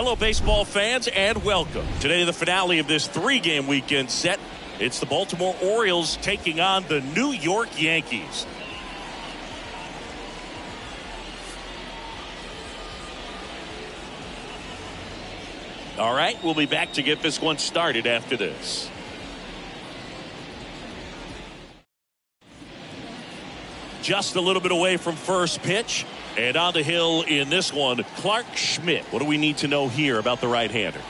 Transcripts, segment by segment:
Hello, baseball fans, and welcome. Today, the finale of this three-game weekend set. It's the Baltimore Orioles taking on the New York Yankees. All right, we'll be back to get this one started after this. Just a little bit away from first pitch. And on the hill in this one, Clark Schmidt. What do we need to know here about the right-hander?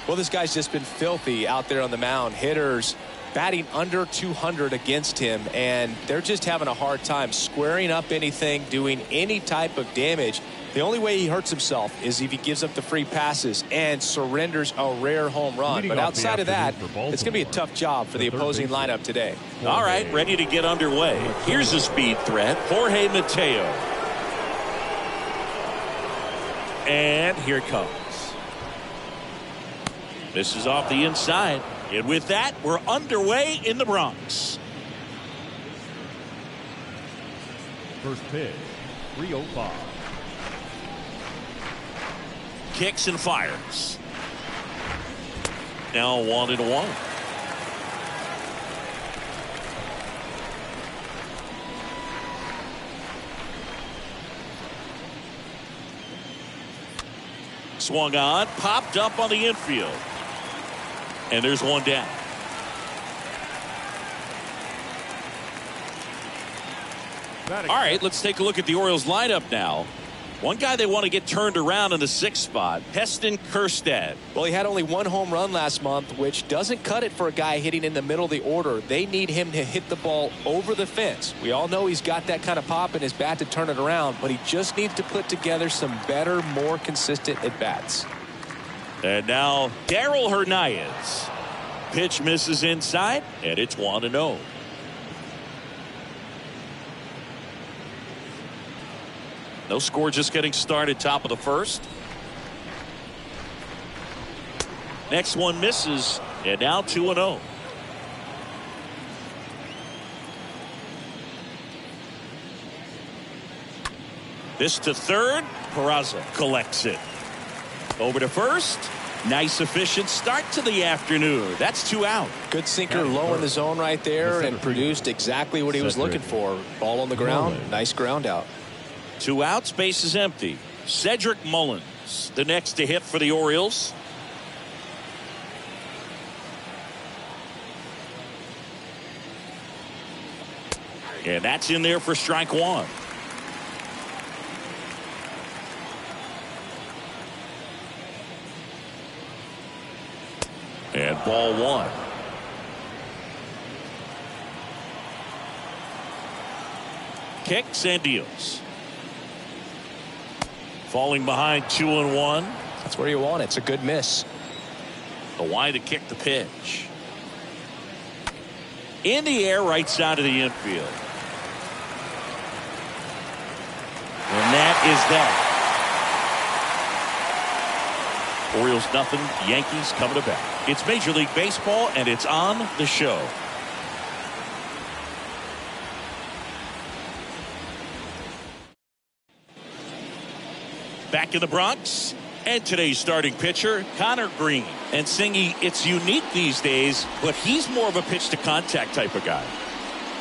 Well, this guy's just been filthy out there on the mound. Hitters batting under 200 against him, and they're just having a hard time squaring up anything, doing any type of damage. The only way he hurts himself is if he gives up the free passes and surrenders a rare home run. But outside of that, it's going to be a tough job for the opposing lineup today. All right, ready to get underway. Here's a speed threat, Jorge Mateo. And here it comes. This is off the inside. And with that, we're underway in the Bronx. First pitch, 3:05. Kicks and fires. Now 1-1. Swung on, popped up on the infield. And there's one down. All right, let's take a look at the Orioles lineup now. One guy they want to get turned around in the 6th spot, Heston Kjerstad. Well, he had only one home run last month, which doesn't cut it for a guy hitting in the middle of the order. They need him to hit the ball over the fence. We all know he's got that kind of pop in his bat to turn it around, but he just needs to put together some better, more consistent at-bats. And now, Darryl Hernandez. Pitch misses inside, and it's 1-0. No score, just getting started, top of the first. Next one misses, and now 2-0. This to third, Peraza collects it. Over to first. Nice efficient start to the afternoon. That's 2 out. Good sinker low in the zone right there and produced exactly what he was looking for. Ball on the ground, nice ground out. 2 outs, base is empty. Cedric Mullins, the next to hit for the Orioles. And that's in there for strike 1. And ball 1. Kicks and deals. Falling behind 2-1. That's where you want it. It's a good miss. The wide to kick the pitch. In the air, right side of the infield. And that is that. Orioles nothing, Yankees coming to bat. It's Major League Baseball, and it's on the show. Back in the Bronx, and today's starting pitcher, Connor Green. And Singy, it's unique these days, but he's more of a pitch-to-contact type of guy.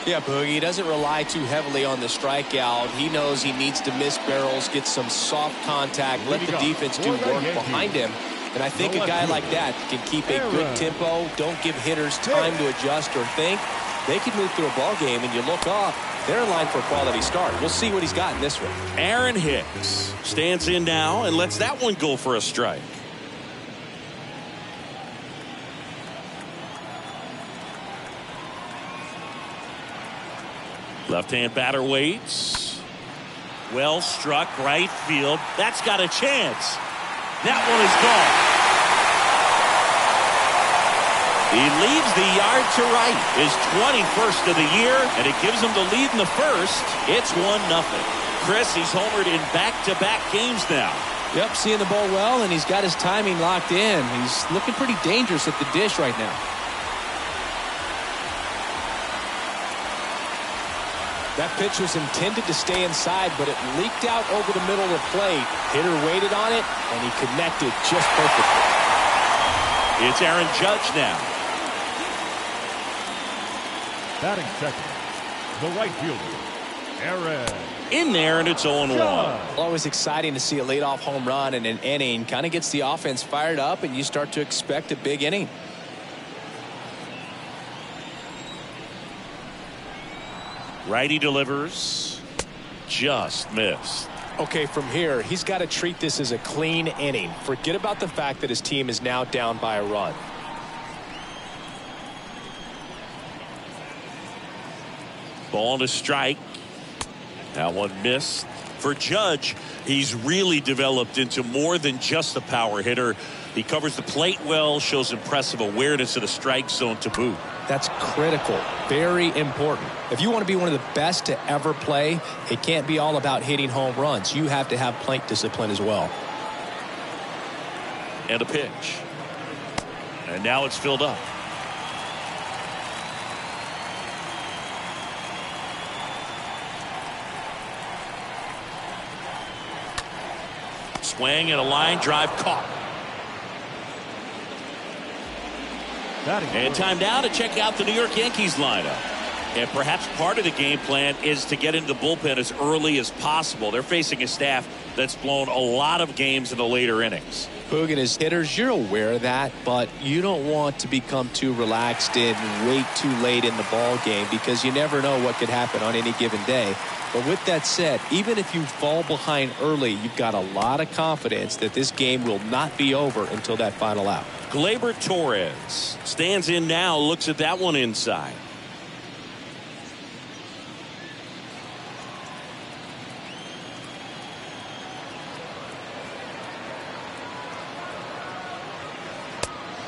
Yeah, Boogie, he doesn't rely too heavily on the strikeout. He knows he needs to miss barrels, get some soft contact, let the defense do work behind him. And I think a guy like that can keep a good tempo, don't give hitters time to adjust or think. They can move through a ball game, and you look off, they're in line for a quality start. We'll see what he's got in this one. Aaron Hicks stands in now and lets that one go for a strike. Left-hand batter waits. Well struck, right field. That's got a chance. That one is gone. He leaves the yard to right. His 21st of the year, and it gives him the lead in the first. It's 1-0. Chris, he's homered in back-to-back games now. Yep, seeing the ball well, and he's got his timing locked in. He's looking pretty dangerous at the dish right now. That pitch was intended to stay inside, but it leaked out over the middle of the plate. Hitter waited on it, and he connected just perfectly. It's Aaron Judge now. Batting second, the right fielder, Aaron. In there, and it's 0-1. Always exciting to see a leadoff home run in an inning. Kind of gets the offense fired up, and you start to expect a big inning. Righty delivers. Just missed. Okay, from here, he's got to treat this as a clean inning. Forget about the fact that his team is now down by a run. Ball and a strike. That one missed. For Judge, he's really developed into more than just a power hitter. He covers the plate well, shows impressive awareness of the strike zone to boot. That's critical. Very important. If you want to be one of the best to ever play, it can't be all about hitting home runs. You have to have plate discipline as well. And a pitch. And now it's filled up. Swing and a line drive caught. And time now to check out the New York Yankees lineup. And perhaps part of the game plan is to get into the bullpen as early as possible. They're facing a staff that's blown a lot of games in the later innings. Boog and his hitters, you're aware of that, but you don't want to become too relaxed and wait too late in the ball game because you never know what could happen on any given day. But with that said, even if you fall behind early, you've got a lot of confidence that this game will not be over until that final out. Gleyber Torres stands in now, looks at that one inside.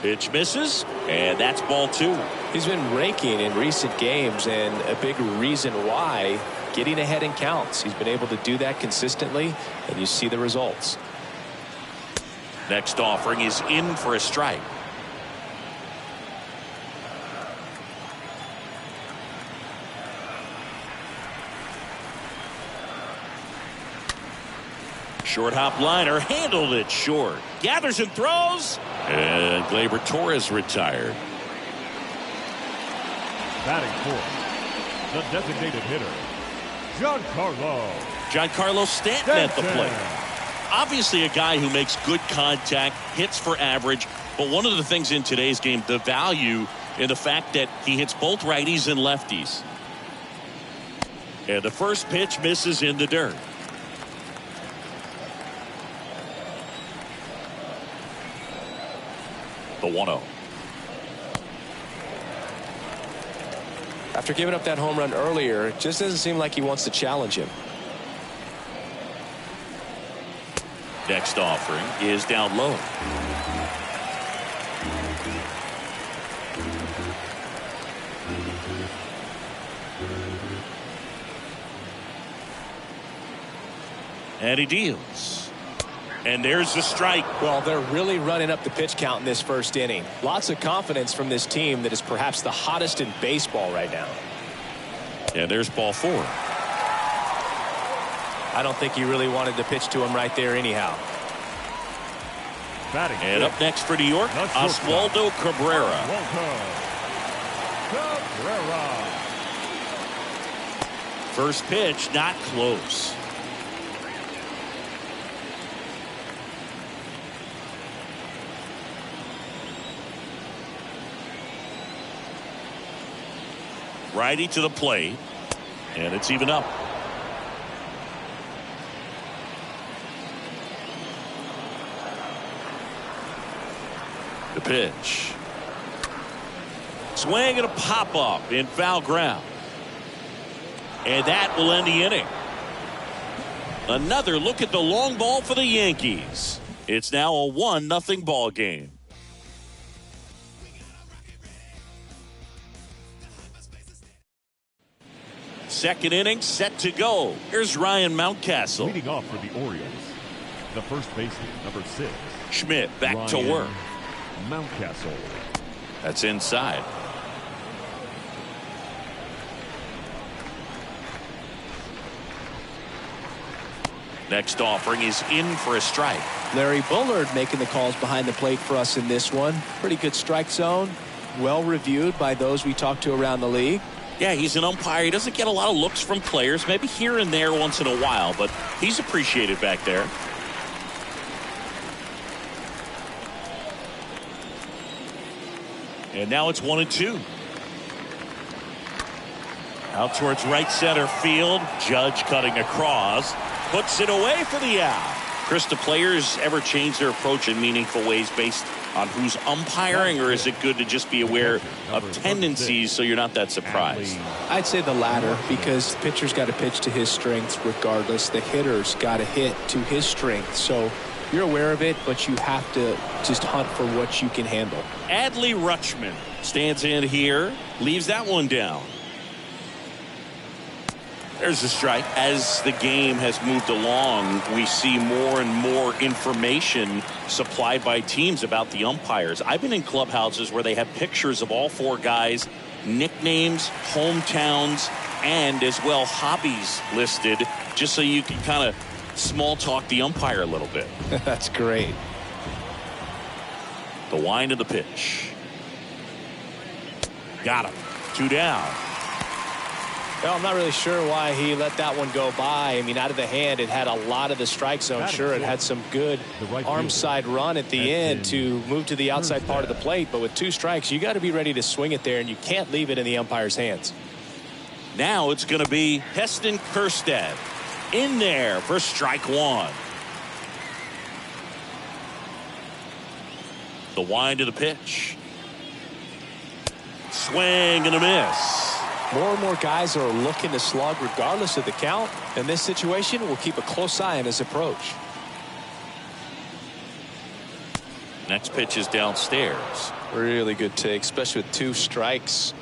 Pitch misses, and that's ball two. He's been raking in recent games, and a big reason why, getting ahead in counts. He's been able to do that consistently, and you see the results. Next offering is in for a strike. Short hop liner, handled it short. Gathers and throws. And Gleyber Torres retired. Batting fourth, the designated hitter, Giancarlo Stanton at the plate. Obviously a guy who makes good contact, hits for average, but one of the things in today's game, the value in the fact that he hits both righties and lefties. And the first pitch misses in the dirt. The 1-0. After giving up that home run earlier, it just doesn't seem like he wants to challenge him. Next offering is down low. And he deals. And there's the strike. Well, they're really running up the pitch count in this first inning. Lots of confidence from this team that is perhaps the hottest in baseball right now. And there's ball four. I don't think he really wanted to pitch to him right there anyhow. And up next for New York, Oswaldo Cabrera. First pitch, not close. Righty to the plate, and it's even up. The pitch. Swing and a pop-up in foul ground. And that will end the inning. Another look at the long ball for the Yankees. It's now a 1-0 ball game. Second inning set to go. Here's Ryan Mountcastle. Leading off for the Orioles, the first baseman, number 6. Schmidt back to work. Mountcastle. That's inside. Next offering is in for a strike. Larry Bullard making the calls behind the plate for us in this one. Pretty good strike zone. Well reviewed by those we talked to around the league. Yeah, he's an umpire. He doesn't get a lot of looks from players, maybe here and there once in a while, but he's appreciated back there. And now it's 1-2. Out towards right center field. Judge cutting across. Puts it away for the out. Chris, do players ever change their approach in meaningful ways based on who's umpiring, or is it good to just be aware of tendencies so you're not that surprised? I'd say the latter, because the pitcher's got to pitch to his strengths regardless. The hitter's got to hit to his strength. So you're aware of it, but you have to just hunt for what you can handle. Adley Rutchman stands in here, leaves that one down. There's a strike. As the game has moved along, we see more and more information supplied by teams about the umpires. I've been in clubhouses where they have pictures of all four guys, nicknames, hometowns, and as well hobbies listed, just so you can kind of small talk the umpire a little bit. That's great. The wind of the pitch. Got him. 2 down. Well, I'm not really sure why he let that one go by. I mean, out of the hand, it had a lot of the strike zone. Sure, it had some good arm side run at the end to move to the outside part of the plate. But with 2 strikes, you got to be ready to swing it there, and you can't leave it in the umpire's hands. Now it's going to be Heston Kjerstad in there for strike 1. The wind of the pitch. Swing and a miss. More and more guys are looking to slug regardless of the count. In this situation, we'll keep a close eye on his approach. Next pitch is downstairs. Really good take, especially with 2 strikes.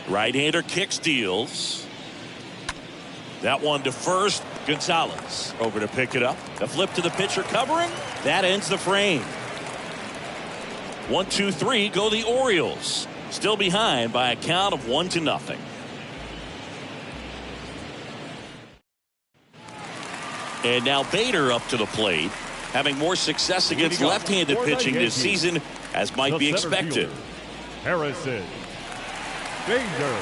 Right-hander kick steals. That one to first. Gonzalez over to pick it up. The flip to the pitcher covering. That ends the frame. 1-2-3 go the Orioles. Still behind by a count of 1-0. And now Bader up to the plate, having more success against left-handed pitching this season, as might be expected. Harrison Bader.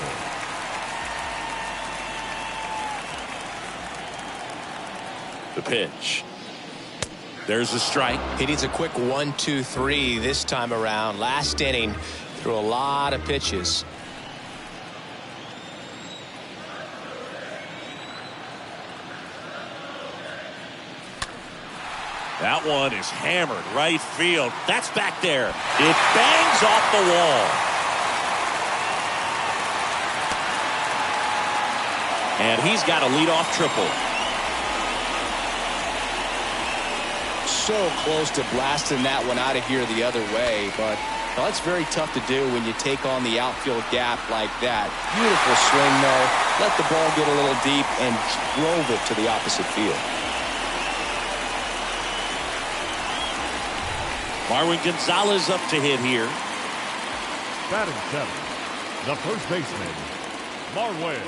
The pitch. There's a strike. He needs a quick 1-2-3 this time around. Last inning, threw a lot of pitches. That one is hammered right field. That's back there. It bangs off the wall. And he's got a leadoff triple. So close to blasting that one out of here the other way, but well, that's very tough to do when you take on the outfield gap like that. Beautiful swing, though. Let the ball get a little deep and drove it to the opposite field. Marwin Gonzalez up to hit here. Batting 7, the first baseman, Marwin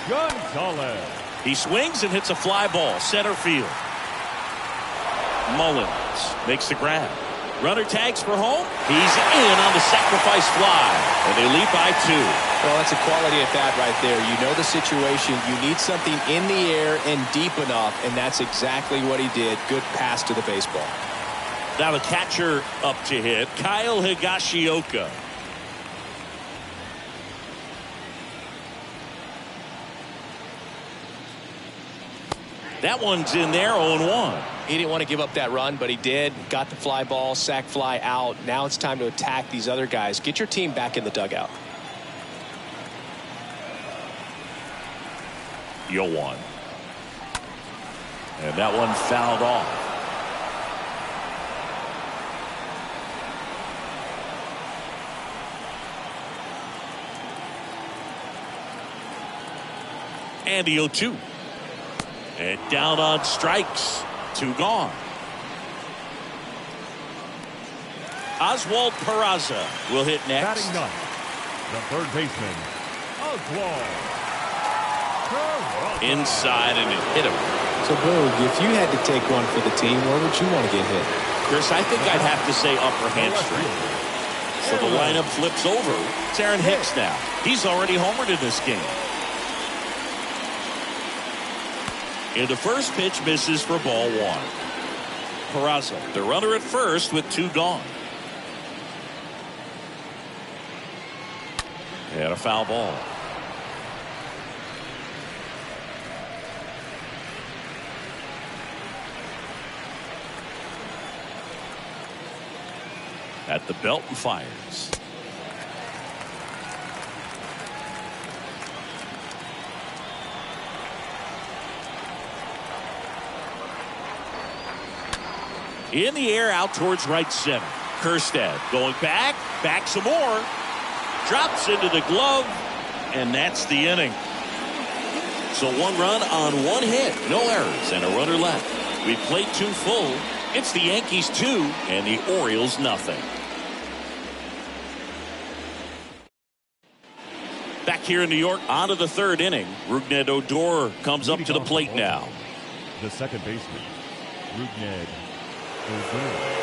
Gonzalez. He swings and hits a fly ball center field. Mullins makes the grab. Runner tags for home. He's in on the sacrifice fly, and they lead by 2. Well, that's a quality at bat right there. You know the situation. You need something in the air and deep enough, and that's exactly what he did. Good pass to the baseball. Now the catcher up to hit, Kyle Higashioka. That one's in there, 0-1. He didn't want to give up that run, but he did. Got the fly ball, sac fly out. Now it's time to attack these other guys. Get your team back in the dugout. 0-1. And that one fouled off. And the 0-2. And down on strikes. 2 gone. Oswald Peraza will hit next. Batting 9, The third baseman, Oswald. Inside, and it hit him. So, Boog, if you had to take one for the team, where would you want to get hit? Chris, I think I'd have to say upper hamstring. So the lineup flips over. It's Aaron Hicks now. He's already homered in this game. And the first pitch misses for ball one. Peraza, the runner at first with two gone. And a foul ball. At the belt and fires. In the air out towards right center. Kjerstad going back some more. Drops into the glove, and that's the inning. So one run on one hit, no errors, and a runner left. We played two full. It's the Yankees 2 and the Orioles nothing. Back here in New York, on to the third inning. Rougned Odor comes up to the plate now. The second baseman, Rougned Odor.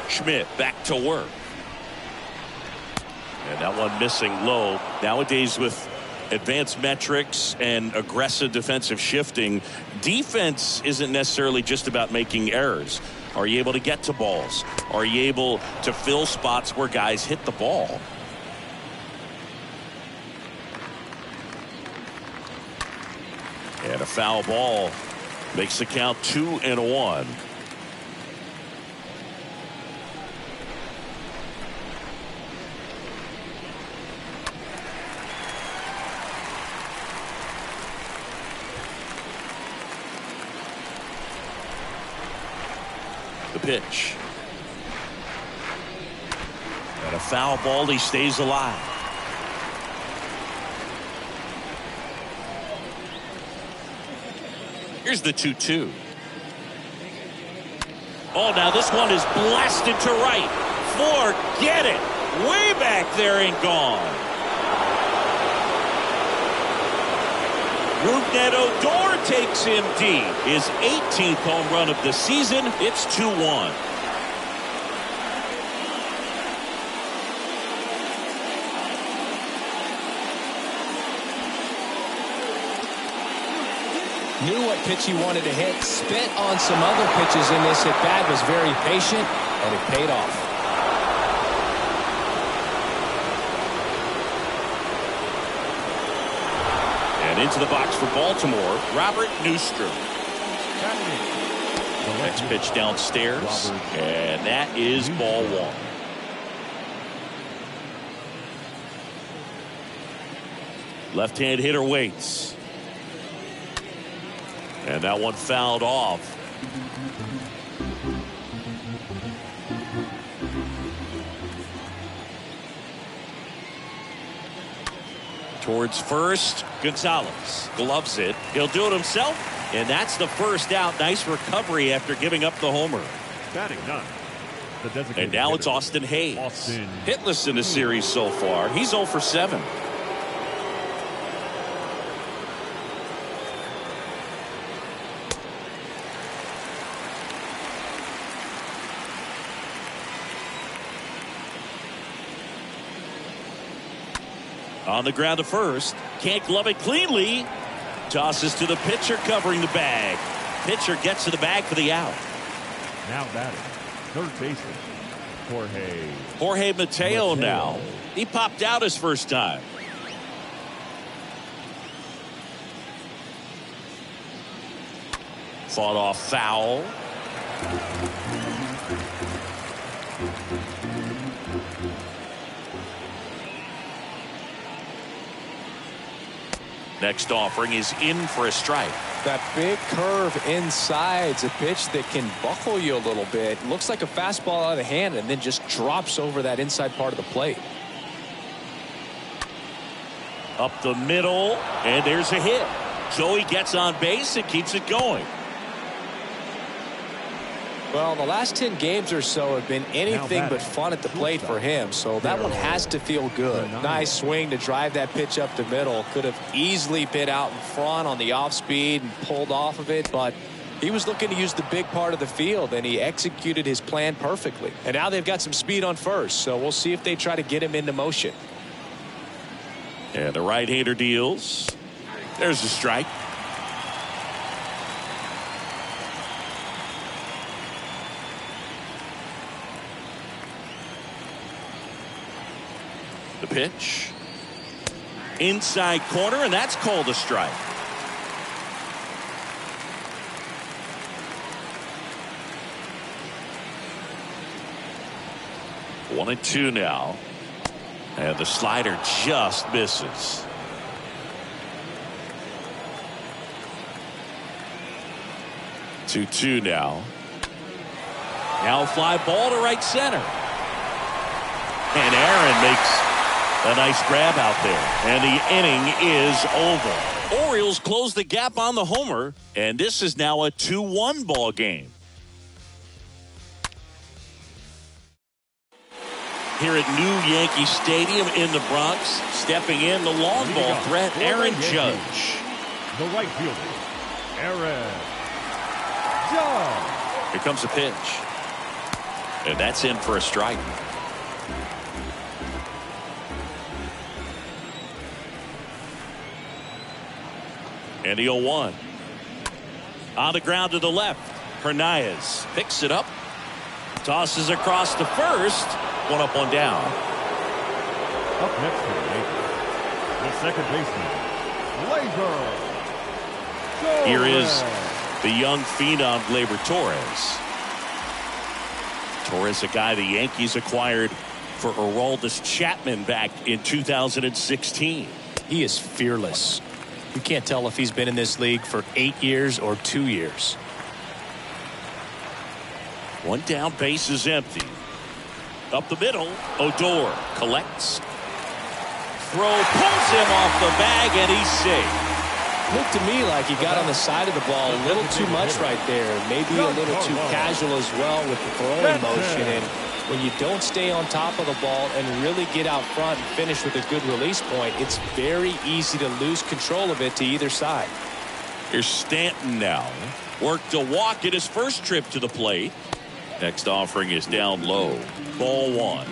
Schmidt back to work. And that one missing low. Nowadays with advanced metrics and aggressive defensive shifting, defense isn't necessarily just about making errors. Are you able to get to balls? Are you able to fill spots where guys hit the ball? And a foul ball makes the count 2-1. The pitch. And a foul ball. He stays alive. Here's the 2-2. Oh, now this one is blasted to right. Forget it. Way back there and gone. Rougned Odor takes him deep. His 18th home run of the season. It's 2-1. Knew what pitch he wanted to hit. Spent on some other pitches in this at bat. Was very patient, and it paid off. And into the box for Baltimore, Robert Newstrom. Next pitch downstairs, and that is ball one. Left-hand hitter waits. And that one fouled off. Towards first, Gonzalez gloves it. He'll do it himself, and that's the first out. Nice recovery after giving up the homer. Batting none. And now it's Austin Hayes. Hitless in the series so far. He's 0 for 7. On the ground to first. Can't glove it cleanly. Tosses to the pitcher covering the bag. Pitcher gets to the bag for the out. Now batting, third baseman, Jorge Mateo now. He popped out his first time. Fought off foul. Next offering is in for a strike. That big curve inside's a pitch that can buckle you a little bit. Looks like a fastball out of the hand and then just drops over that inside part of the plate. Up the middle, and there's a hit. So he gets on base and keeps it going. Well, the last 10 games or so have been anything but fun at the plate for him, so that one has to feel good. Nice swing to drive that pitch up the middle. Could have easily been out in front on the off speed and pulled off of it, but he was looking to use the big part of the field, and he executed his plan perfectly. And now they've got some speed on first, so we'll see if they try to get him into motion. And the right-hander deals. There's a strike. The pitch. Inside corner, and that's called a strike. One and two now. And the slider just misses. Two now. Now a fly ball to right center. And Aaron makes a nice grab out there. And the inning is over. Orioles close the gap on the homer. And this is now a 2-1 ball game. Here at New Yankee Stadium in the Bronx, stepping in the long ball threat, Aaron Judge. The right fielder, Aaron Judge. Here comes a pitch. And that's in for a strike. And the 0-1. On the ground to the left. Hernandez picks it up. Tosses across to first. One up, one down. Up next for the Yankees, the second baseman, Gleyber. Here is the young phenom Gleyber Torres. Torres, a guy the Yankees acquired for Aroldis Chapman back in 2016. He is fearless. You can't tell if he's been in this league for 8 years or 2 years. One down, base is empty. Up the middle, Odor collects. Throw pulls him off the bag, and he's safe. Looked to me like he got on the side of the ball a little too much right there. Maybe a little too casual as well with the throwing motion. And when you don't stay on top of the ball and really get out front and finish with a good release point, it's very easy to lose control of it to either side. Here's Stanton now. Worked a walk at his first trip to the plate. Next offering is down low. Ball one.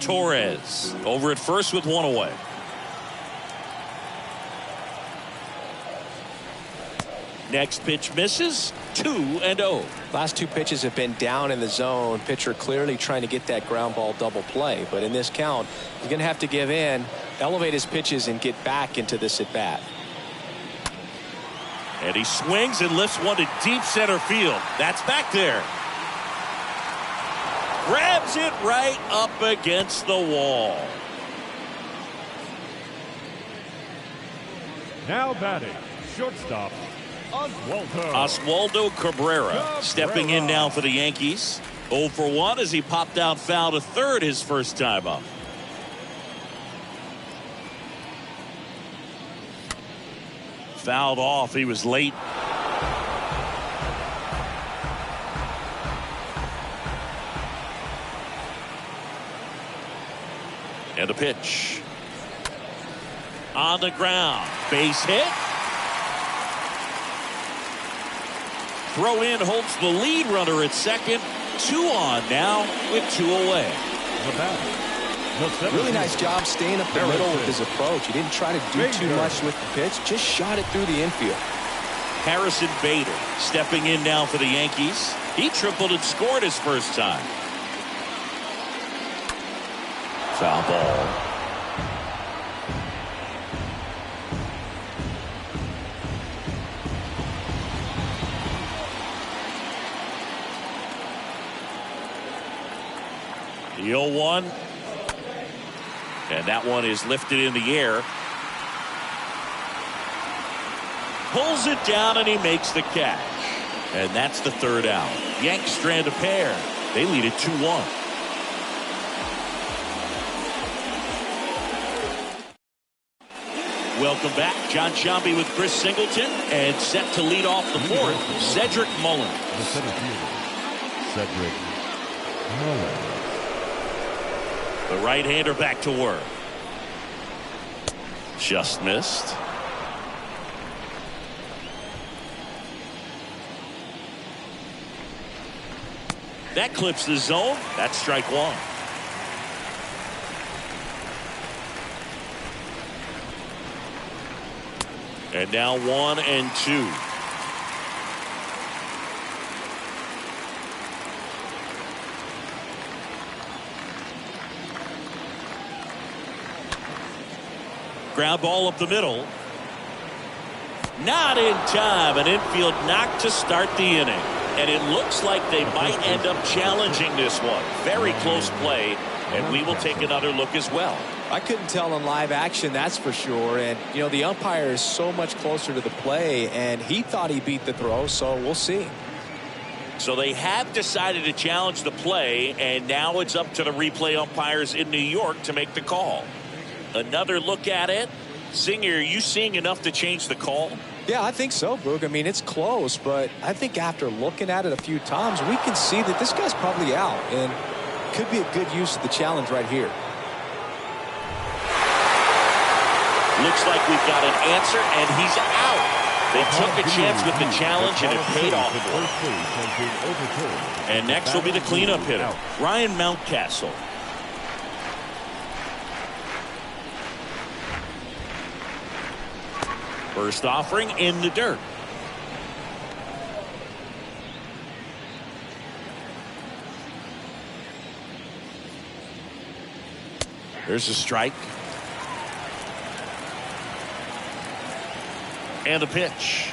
Torres over at first with one away. Next pitch misses. 2-0. Last two pitches have been down in the zone. Pitcher clearly trying to get that ground ball double play. But in this count, he's going to have to give in, elevate his pitches, and get back into this at bat. And he swings and lifts one to deep center field. That's back there. Grabs it right up against the wall. Now batting, shortstop, Oswaldo Cabrera stepping in now for the Yankees. 0 for 1 as he popped out foul to third his first time up. Fouled off. He was late. And the pitch. On the ground. Base hit. Throw in holds the lead runner at second. 2 on now with 2 away. Really nice job staying up the middle with his approach. He didn't try to do too much with the pitch. Just shot it through the infield. Harrison Bader stepping in now for the Yankees. He tripled and scored his first time. Foul ball. The 0-1. And that one is lifted in the air. Pulls it down and he makes the catch. And that's the third out. Yanks strand a pair. They lead it 2-1. Welcome back. John Sciambi with Chris Singleton, and set to lead off the fourth, Cedric Mullins. The center fielder, Cedric Mullins. The right-hander back to work. Just missed. That clips the zone. That's strike one. And now 1-2. Ground ball up the middle. Not in time. An infield knock to start the inning. And it looks like they might end up challenging this one. Very close play. And we will take another look as well. I couldn't tell in live action, that's for sure. And, you know, the umpire is so much closer to the play, and he thought he beat the throw, so we'll see. So they have decided to challenge the play, and now it's up to the replay umpires in New York to make the call. Another look at it. Singer, are you seeing enough to change the call? Yeah, I think so, Boog. I mean, it's close, but I think after looking at it a few times, we can see that this guy's probably out, and could be a good use of the challenge right here. Looks like we've got an answer, and he's out. They took a chance with the challenge, and it paid off for them. And next will be the cleanup hitter, Ryan Mountcastle. First offering in the dirt. There's a strike. And the pitch.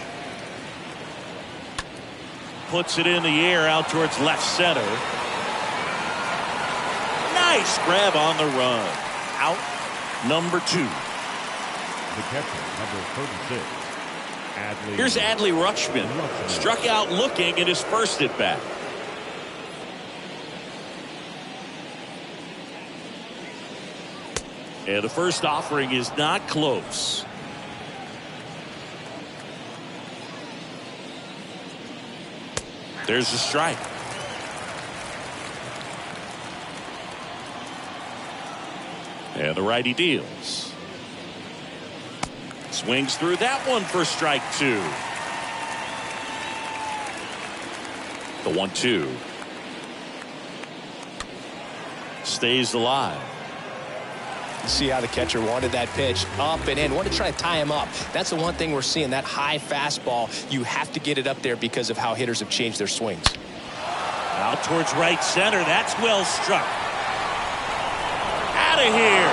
Puts it in the air out towards left center. Nice grab on the run. Out number 2. The catcher, number 36. Adley. Here's Adley Rutchman. Struck out looking in his first at bat. And the first offering is not close. There's a strike. And the righty deals. Swings through that one for strike 2. The 1-2. Stays alive. See how the catcher wanted that pitch up and in. Wanted to try to tie him up. That's the one thing we're seeing, that high fastball. You have to get it up there because of how hitters have changed their swings. Out towards right center. That's well struck. Out of here.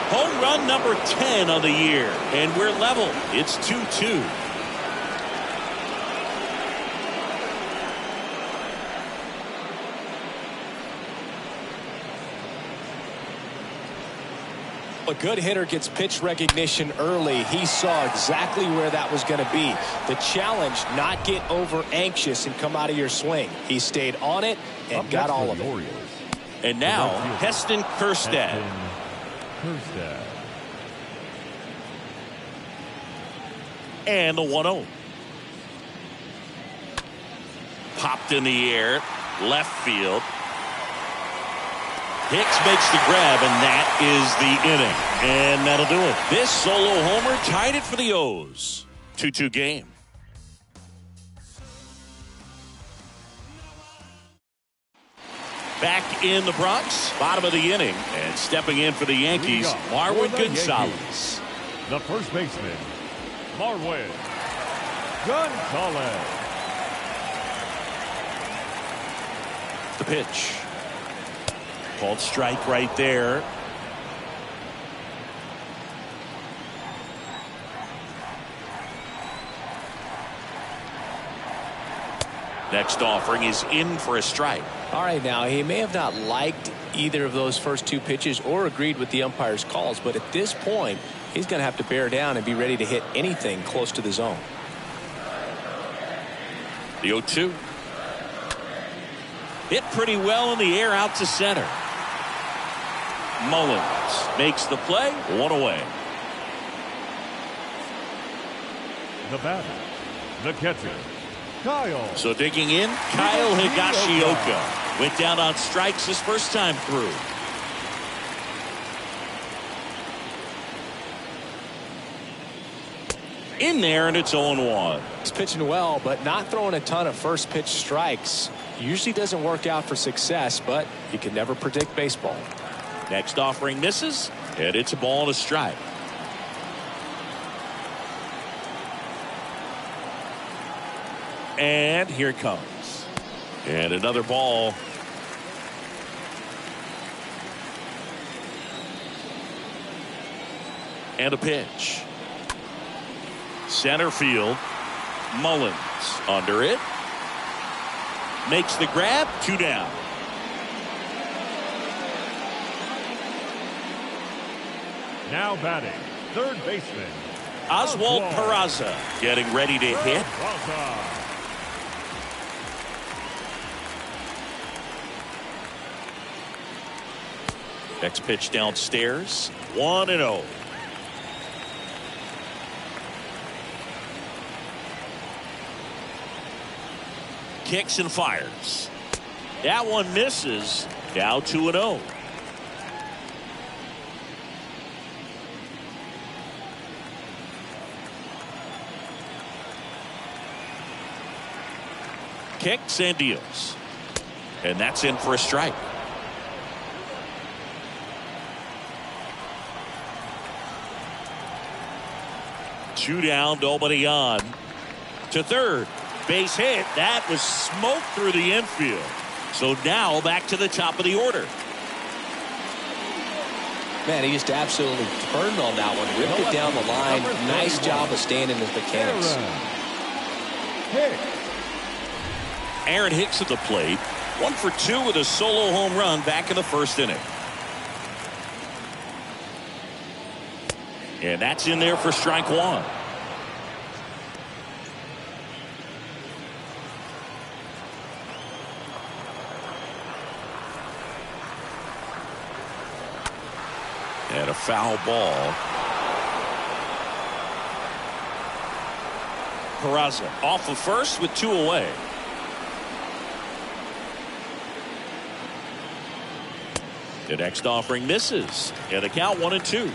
Home run number 10 on the year. And we're level. It's 2-2. A good hitter gets pitch recognition early. He saw exactly where that was going to be. The challenge, not get over anxious and come out of your swing. He stayed on it and got all of it. Orioles. And now, Heston Kjerstad. And the 1-0. Popped in the air. Left field. Hicks makes the grab, and that is the inning. And that'll do it. This solo homer tied it for the O's. 2-2 game. Back in the Bronx, bottom of the inning, and stepping in for the Yankees, Marwin Gonzalez. The first baseman, Marwin Gonzalez. The pitch. Called strike right there. Next offering is in for a strike. All right, now, he may have not liked either of those first two pitches or agreed with the umpire's calls, but at this point, he's going to have to bear down and be ready to hit anything close to the zone. The 0-2. Hit pretty well in the air out to center. Mullins makes the play. One away. The batter, the catcher, Kyle. So digging in, Kyle Higashioka went down on strikes his first time through. In there, and it's 0-1. He's pitching well, but not throwing a ton of first pitch strikes. Usually doesn't work out for success, but you can never predict baseball. Next offering misses, and it's a ball and a strike. And here it comes. And another ball. And a pitch. Center field. Mullins under it. Makes the grab. 2 down. Now batting, third baseman, Oswald Peraza getting ready to hit. Next pitch downstairs. 1-0. Kicks and fires. That one misses. Now 2-0. Kicks and deals. And that's in for a strike. Two down, nobody on. To third. Base hit. That was smoke through the infield. So now back to the top of the order. Man, he just absolutely turned on that one. Ripped it down the line. Nice job of staying in his mechanics. Aaron Hicks at the plate. 1 for 2 with a solo home run back in the first inning. And that's in there for strike 1. And a foul ball. Peraza off of first with 2 away. The next offering misses. And the count 1-2.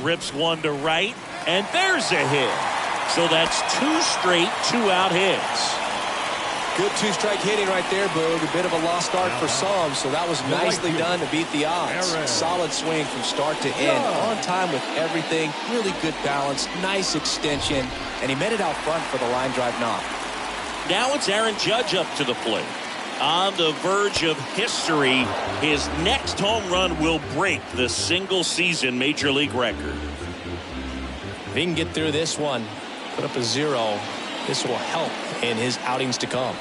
Rips one to right. And there's a hit. So that's 2 straight 2-out hits. Good 2-strike hitting right there, Boog. A bit of a lost start for some, so that was nicely done to beat the odds. Solid swing from start to end. On time with everything. Really good balance. Nice extension. And he met it out front for the line drive knock. Now it's Aaron Judge up to the plate. On the verge of history, his next home run will break the single-season Major League record. If he can get through this one, put up a 0, this will help in his outings to come.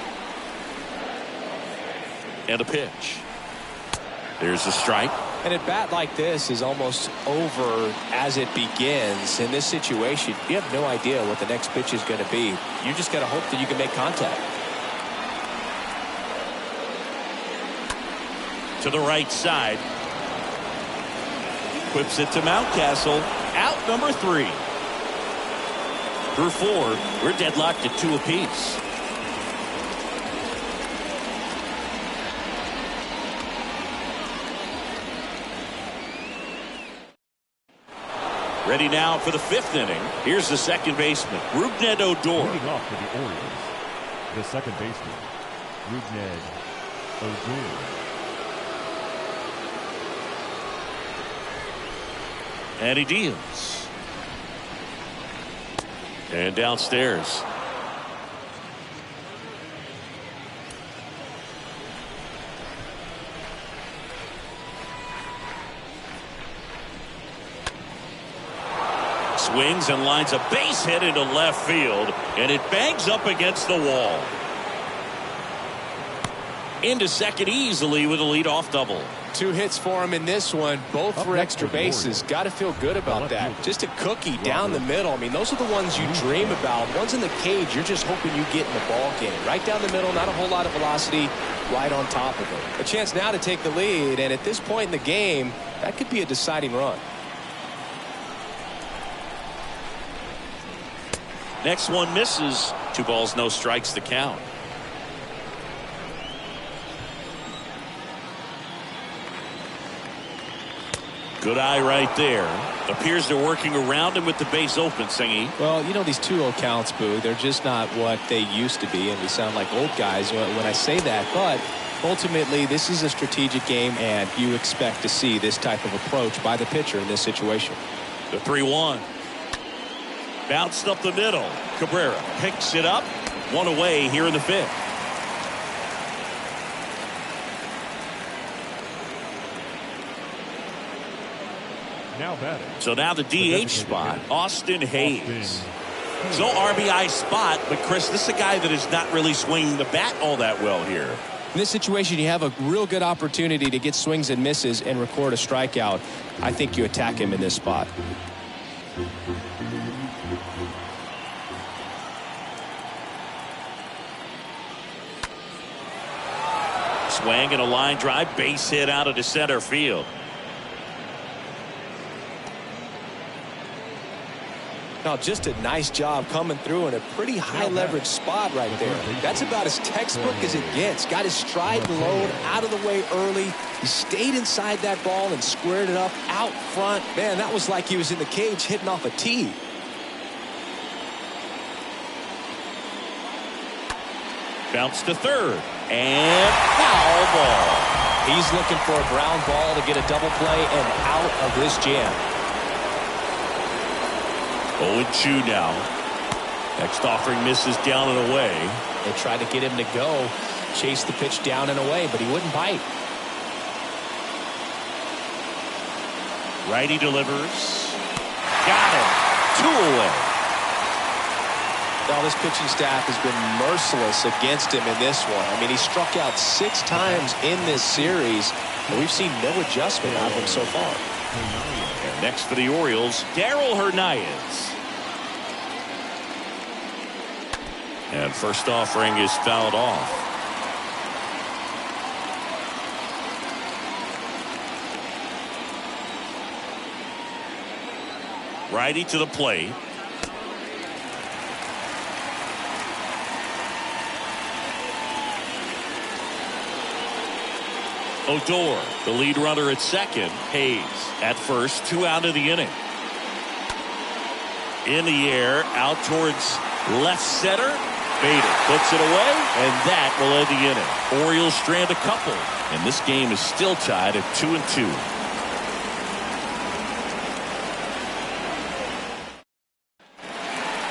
And a pitch. There's a strike. And at bat like this is almost over as it begins. In this situation, you have no idea what the next pitch is going to be. You just got to hope that you can make contact. To the right side. Whips it to Mountcastle. Out number 3. Through 4, we're deadlocked at 2 apiece. Ready now for the 5th inning. Here's the second baseman, Rougned Odor. Leading off for the Orioles, the second baseman, Rougned Odor. And he deals. And downstairs. Swings and lines a base hit into left field, and it bangs up against the wall. Into second easily with a leadoff double. 2 hits for him in this one, both for extra bases. Got to feel good about that. Just a cookie down the middle. I mean, those are the ones you dream about. Ones in the cage, you're just hoping you get in the ball game. Right down the middle, not a whole lot of velocity, right on top of it. A chance now to take the lead, and at this point in the game, that could be a deciding run. Next one misses. 2 balls, no strikes to count. Good eye right there. Appears they're working around him with the base open, Singy. Well, you know, these 2-0 counts, Boo, they're just not what they used to be, and we sound like old guys when I say that. But ultimately, this is a strategic game, and you expect to see this type of approach by the pitcher in this situation. The 3-1. Bounced up the middle. Cabrera picks it up. 1 away here in the 5th. Now batting. So now the DH spot, Austin Hayes. So RBI spot, but Chris, this is a guy that is not really swinging the bat all that well here. In this situation, you have a real good opportunity to get swings and misses and record a strikeout. I think you attack him in this spot. Swing and a line drive, base hit out of center field. Now, just a nice job coming through in a pretty high leverage spot right there. That's about as textbook as it gets. Got his stride and load out of the way early. He stayed inside that ball and squared it up out front. Man, that was like he was in the cage hitting off a tee. Bounce to third. And foul ball. He's looking for a ground ball to get a double play and out of this jam. 0-2 now. Next offering misses down and away. They tried to get him to go, chase the pitch down and away, but he wouldn't bite. Righty delivers. Got it. 2 away. Now, this pitching staff has been merciless against him in this one. I mean, he struck out 6 times in this series, and we've seen no adjustment out of him so far. And next for the Orioles, Darryl Hernandez. And first offering is fouled off. Righty to the plate. Odor, the lead runner at second. Hayes at first, 2 out of the inning. In the air, out towards left center. Bader puts it away, and that will end the inning. Orioles strand a couple, and this game is still tied at 2-2.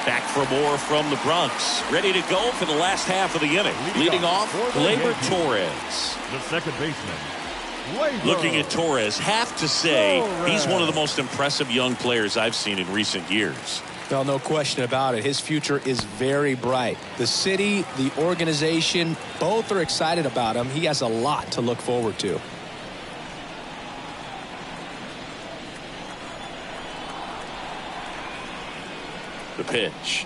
Back for more from the Bronx. Ready to go for the last half of the inning. Leading off, Gleyber Torres. The second baseman. Looking at Torres, have to say he's one of the most impressive young players I've seen in recent years. Well, no question about it. His future is very bright. The city, the organization, both are excited about him. He has a lot to look forward to. The pitch.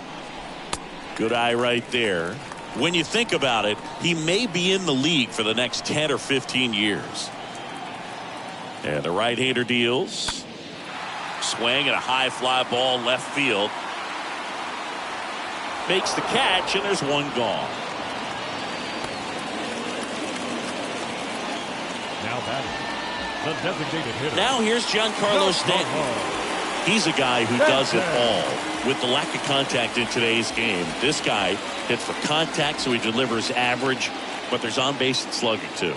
Good eye right there. When you think about it, he may be in the league for the next 10 or 15 years. And the right-hander deals. Swing and a high fly ball left field. Makes the catch, and there's 1 gone. Now batting. The designated hitter. Now here's Giancarlo Stanton. He's a guy who does it all. With the lack of contact in today's game, this guy hits for contact, so he delivers average, but there's on-base and slugging too.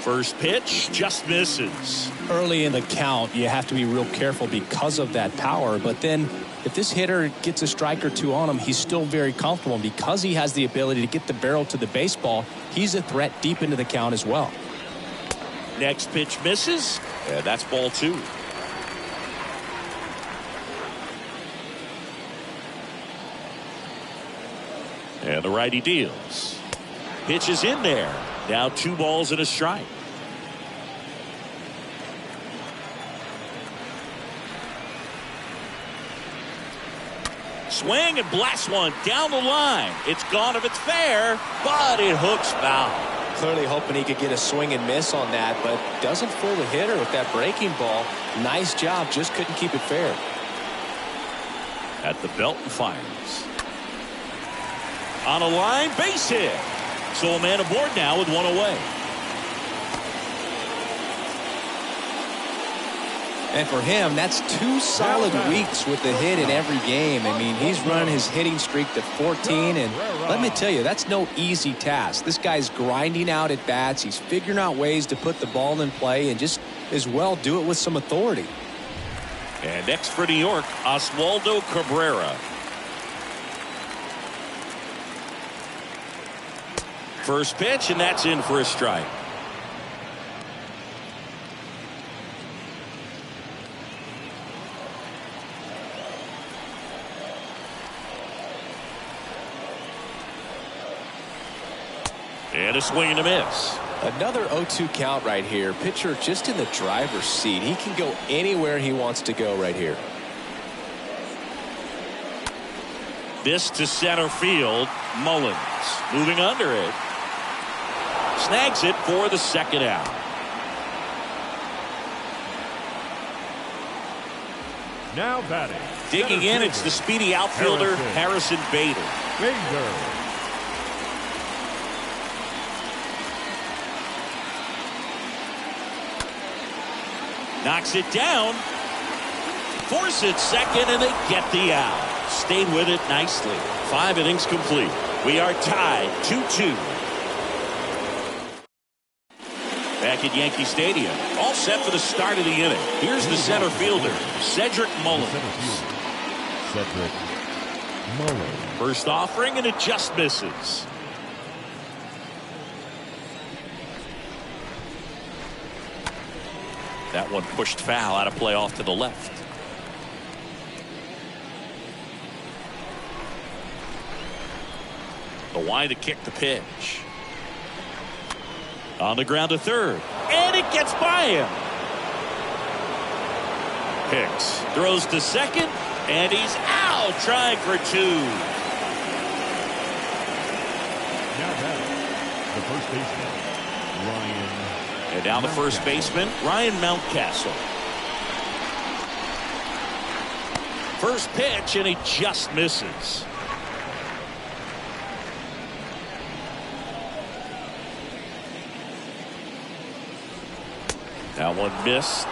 First pitch just misses. Early in the count, you have to be real careful because of that power, but then if this hitter gets a strike or 2 on him, he's still very comfortable. And because he has the ability to get the barrel to the baseball, he's a threat deep into the count as well. Next pitch misses, and that's ball 2. And the righty deals. Pitch is in there. Now 2 balls and a strike. Swing and blast one down the line. It's gone if it's fair, but it hooks foul. Clearly hoping he could get a swing and miss on that, but doesn't fool the hitter with that breaking ball. Nice job, just couldn't keep it fair. At the belt and fires. On a line, base hit. So a man aboard now with one away. And for him, that's 2 solid weeks with the hit in every game. I mean, he's run his hitting streak to 14, and let me tell you, that's no easy task. This guy's grinding out at bats. He's figuring out ways to put the ball in play and just as well do it with some authority. And next for New York, Oswaldo Cabrera. First pitch, and that's in for a strike. And a swing and a miss. Another 0-2 count right here. Pitcher just in the driver's seat. He can go anywhere he wants to go right here. This to center field. Mullins moving under it. Snags it for the second out. Now batting. Digging in, it's the speedy outfielder Harrison Bader. Knocks it down. Force it second, and they get the out. Stayed with it nicely. 5 innings complete. We are tied 2-2. Back at Yankee Stadium. All set for the start of the inning. Here's the center fielder, Cedric Mullins. Cedric Mullins. First offering, and it just misses. That one pushed foul, out of play off to the left. The wide to kick the pitch. On the ground to third. And it gets by him. Hicks throws to second. And he's out, trying for 2. Now batting, the first baseman, Ryan. And now the first baseman, Ryan Mountcastle. First pitch, and he just misses. That one missed.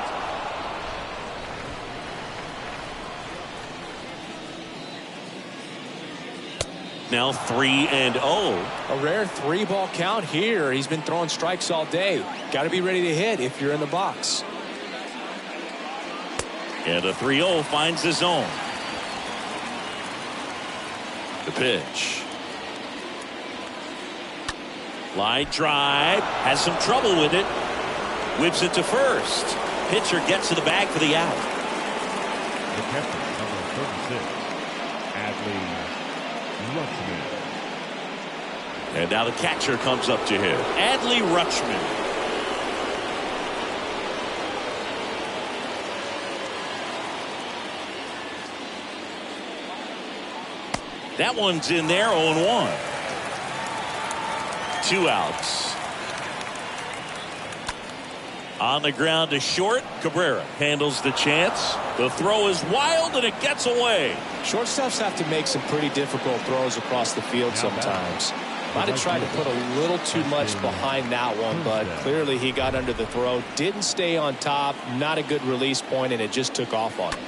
Now 3-0. A rare 3-ball count here. He's been throwing strikes all day. Got to be ready to hit if you're in the box. And a 3-0 finds the zone. The pitch. Line drive. Has some trouble with it. Whips it to first. Pitcher gets to the bag for the out. The catcher, number 36, Adley Rutchman. And now the catcher comes up to him, Adley Rutchman. That one's in there, 0-1. 2 outs. On the ground to short. Cabrera handles the chance. The throw is wild, and it gets away. Shortstops have to make some pretty difficult throws across the field sometimes. Might have tried to put a little too much behind that one, but clearly he got under the throw. Didn't stay on top. Not a good release point, and it just took off on him.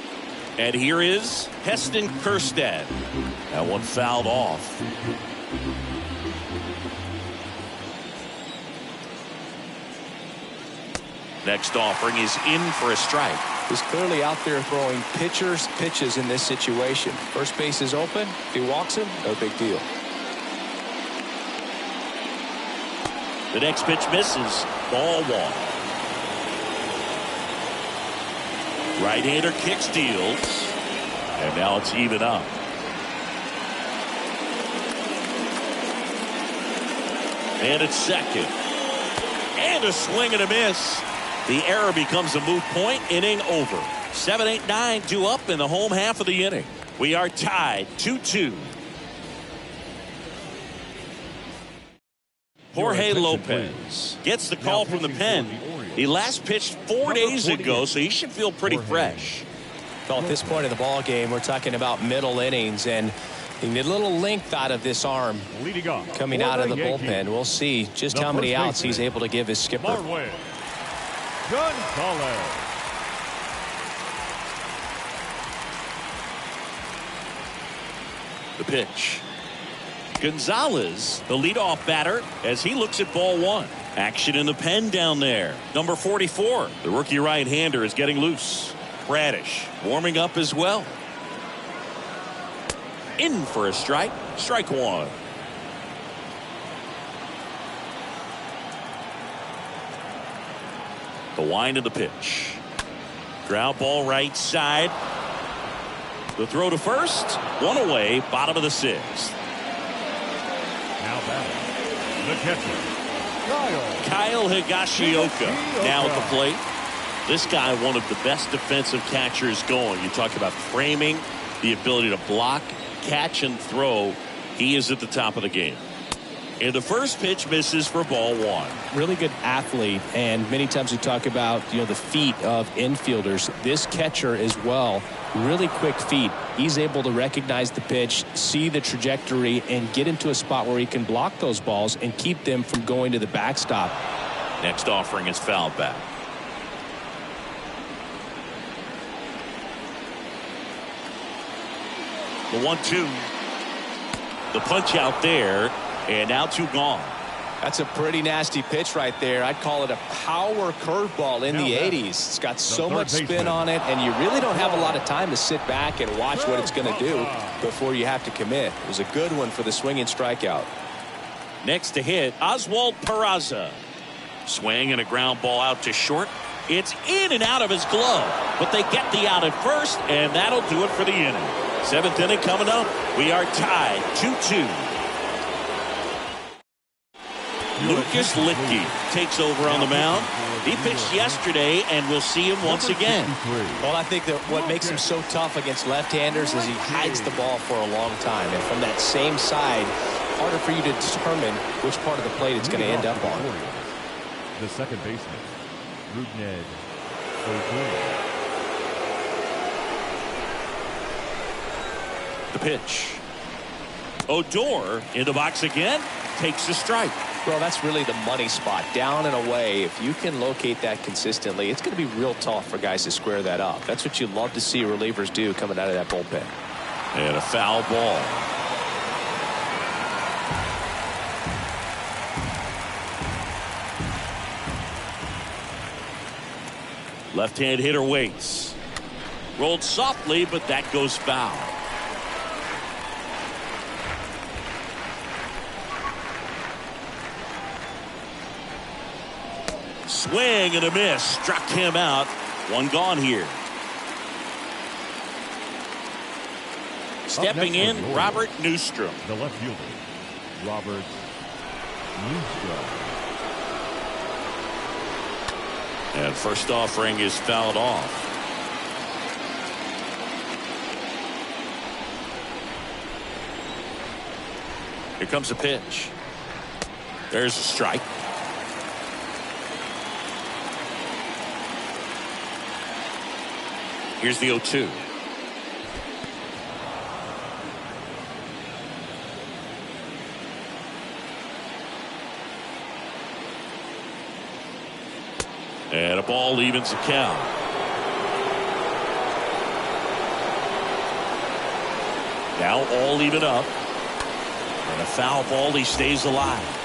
And here is Heston Kjerstad. That one fouled off. Next offering is in for a strike. He's clearly out there throwing pitches in this situation. First base is open. If he walks him, no big deal. The next pitch misses. Ball 1. Right-hander kick steals. And now it's even up. And it's second. And a swing and a miss. The error becomes a moot point. Inning over. 7-8-9 due up in the home half of the inning. We are tied 2-2. Jorge Lopez gets the call from the pen. He last pitched 4 days ago, so he should feel pretty fresh. Well, at this point in the ball game, we're talking about middle innings, and you need a little length out of this arm coming out of the bullpen. We'll see just how many outs he's able to give his skipper. The pitch. Gonzalez, the leadoff batter, as he looks at ball one. Action in the pen down there. Number 44, the rookie right-hander, is getting loose. Radish warming up as well. In for a strike. Strike one. The wind of the pitch. Ground ball right side. The throw to first. One away. Bottom of the sixth. Now batting, the catcher, Kyle Higashioka now at the plate. This guy, one of the best defensive catchers going. You talk about framing, the ability to block, catch, and throw. He is at the top of the game. And the first pitch misses for ball one. Really good athlete, and many times we talk about the feet of infielders. This catcher as well, really quick feet. He's able to recognize the pitch, see the trajectory, and get into a spot where he can block those balls and keep them from going to the backstop. Next offering is fouled back. The 1-2. The punch out there. And now two gone. That's a pretty nasty pitch right there. I'd call it a power curveball in the 80s. It's got so much spin on it, and you really don't have a lot of time to sit back and watch what it's going to do before you have to commit. It was a good one for the swinging strikeout. Next to hit, Oswald Peraza. Swing and a ground ball out to short. It's in and out of his glove, but they get the out at first, and that'll do it for the inning. Seventh inning coming up. We are tied 2-2. Lucas Litke takes over on the mound. He pitched yesterday, and we'll see him once again. Well, I think that what makes him so tough against left-handers is he hides the ball for a long time. And from that same side, harder for you to determine which part of the plate it's going to end up on. The second baseman, Rugned Odor. The pitch. Odor in the box again, takes a strike. Well, that's really the money spot, down and away. If you can locate that consistently, it's going to be real tough for guys to square that up. That's what you love to see relievers do coming out of that bullpen. And a foul ball. Left-hand hitter waits. Rolled softly, but that goes foul. Swing and a miss. Struck him out. One gone here. Stepping in, Robert Newstrom. The left fielder, Robert Newstrom. And first offering is fouled off. Here comes a pitch. There's a strike. Here's the 0-2. And a ball evens the count. Now all even up. And a foul ball, he stays alive.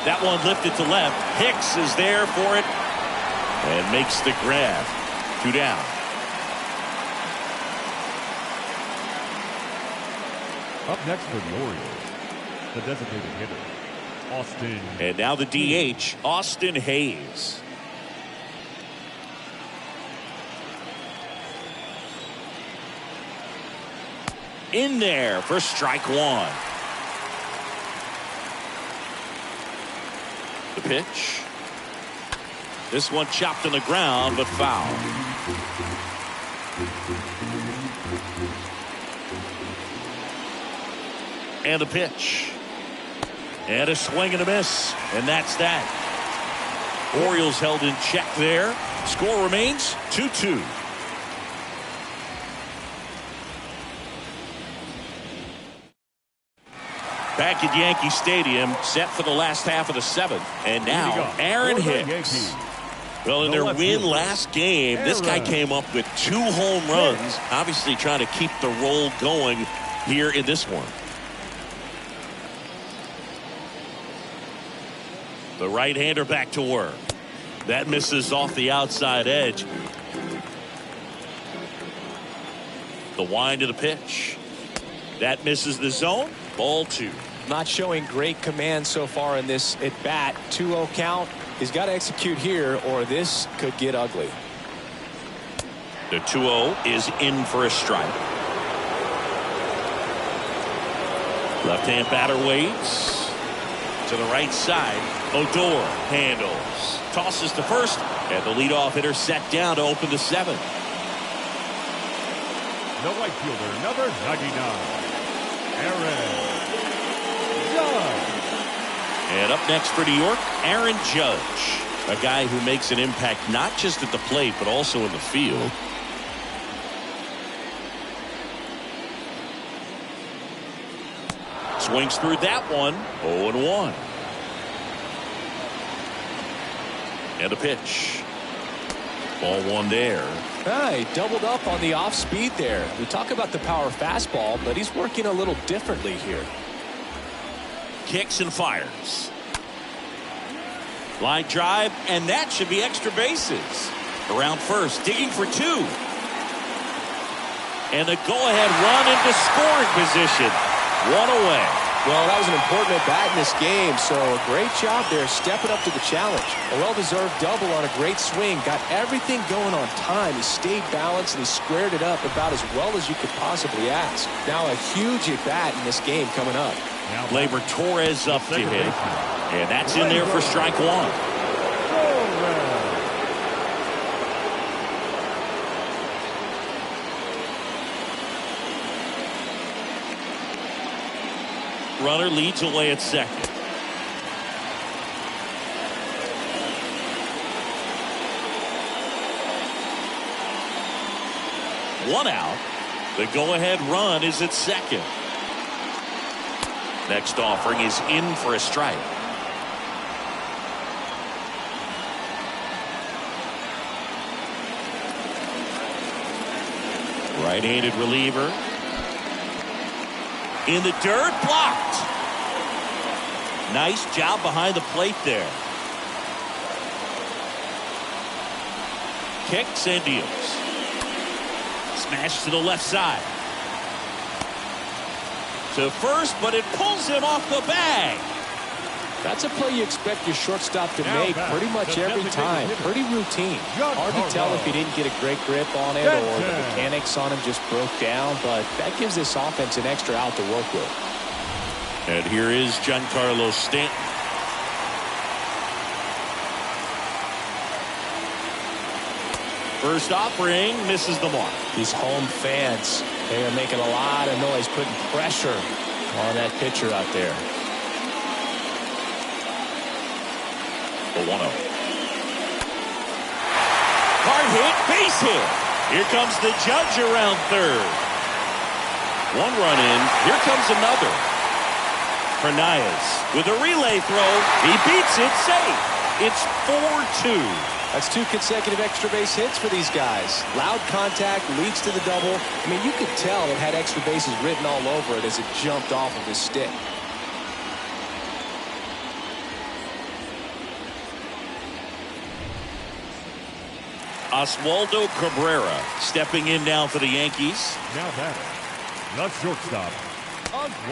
That one lifted to left. Hicks is there for it and makes the grab. Two down. Up next for the Orioles, the designated hitter, Austin. And now the DH, Austin Hayes. In there for strike one. The pitch. This one chopped on the ground, but foul. And the pitch. And a swing and a miss. And that's that. Orioles held in check there. Score remains 2-2. Back at Yankee Stadium, set for the last half of the seventh. And now, Aaron Hicks. Well, in their win last game, this guy came up with 2 home runs. Obviously trying to keep the roll going here in this one. The right-hander back to work. That misses off the outside edge. The wind of the pitch. That misses the zone. Ball 2. Not showing great command so far in this at bat. 2-0 count. He's got to execute here or this could get ugly. The 2-0 is in for a strike. Left-hand batter waits. To the right side. Odor handles. Tosses to first. And the leadoff hitter set down to open the 7th. The right fielder, number 99, Aaron Judge. And up next for New York, Aaron Judge. A guy who makes an impact not just at the plate, but also in the field. Swings through that one. 0-1. And a pitch. Ball 1 there. He doubled up on the off speed there. We talk about the power fastball, but he's working a little differently here. Kicks and fires. Line drive, and that should be extra bases. Around first, digging for 2. And a go-ahead run into scoring position. 1 away. Well, that was an important at-bat in this game, so a great job there stepping up to the challenge. A well-deserved double on a great swing. Got everything going on time. He stayed balanced, and he squared it up about as well as you could possibly ask. Now a huge at-bat in this game coming up. Gleyber Torres up to hit. And that's in there for strike 1. Runner leads away at second. One out. The go-ahead run is at second. Next offering is in for a strike. Right-handed reliever. In the dirt, blocked. Nice job behind the plate there. Kicks and deals. Smash to the left side. To first, but it pulls him off the bag. That's a play you expect your shortstop to make pretty much every time. Pretty routine. Hard to tell if he didn't get a great grip on it or the mechanics on him just broke down, but that gives this offense an extra out to work with. And here is Giancarlo Stanton. First offering misses the mark. These home fans, they are making a lot of noise, putting pressure on that pitcher out there. The 1-0. Hard hit, base hit. Here comes the Judge around third. 1 run in. Here comes another. Hernandez with a relay throw. He beats it safe. It's 4-2. That's 2 consecutive extra base hits for these guys. Loud contact leads to the double. I mean, you could tell it had extra bases written all over it as it jumped off of his stick. Oswaldo Cabrera stepping in now for the Yankees. Now batter, the shortstop.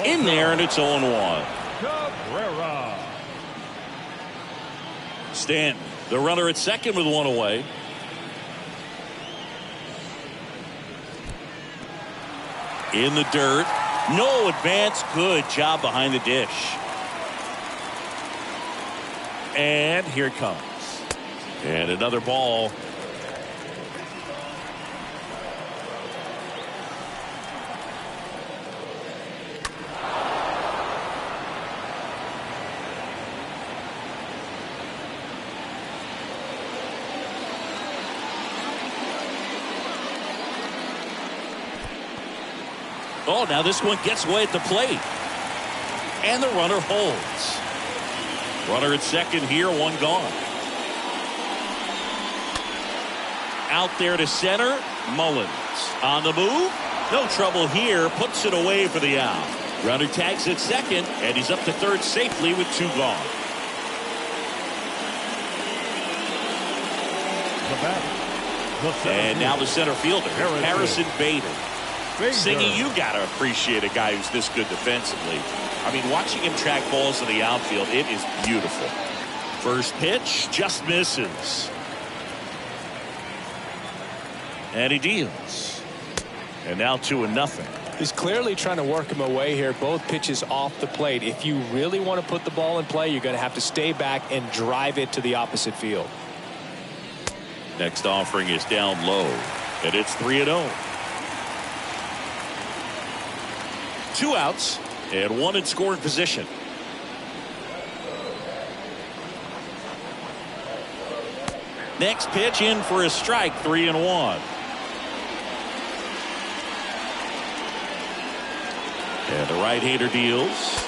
In there, and it's 0-1. Cabrera. Stanton, the runner at second with 1 away. In the dirt. No advance. Good job behind the dish. And here it comes. And another ball. Oh, now this one gets away at the plate. And the runner holds. Runner at second here, one gone. Out there to center, Mullins. On the move, no trouble here, puts it away for the out. Runner tags at second, and he's up to third safely with two gone. And now the center fielder, Harrison Bader. Singy, you got to appreciate a guy who's this good defensively. I mean, watching him track balls in the outfield, it is beautiful. First pitch just misses. And he deals. And now 2-0. He's clearly trying to work him away here. Both pitches off the plate. If you really want to put the ball in play, you're going to have to stay back and drive it to the opposite field. Next offering is down low. And it's 3-0. 2 outs and 1 in scoring position. Next pitch in for a strike, 3-1. And the right-hander deals.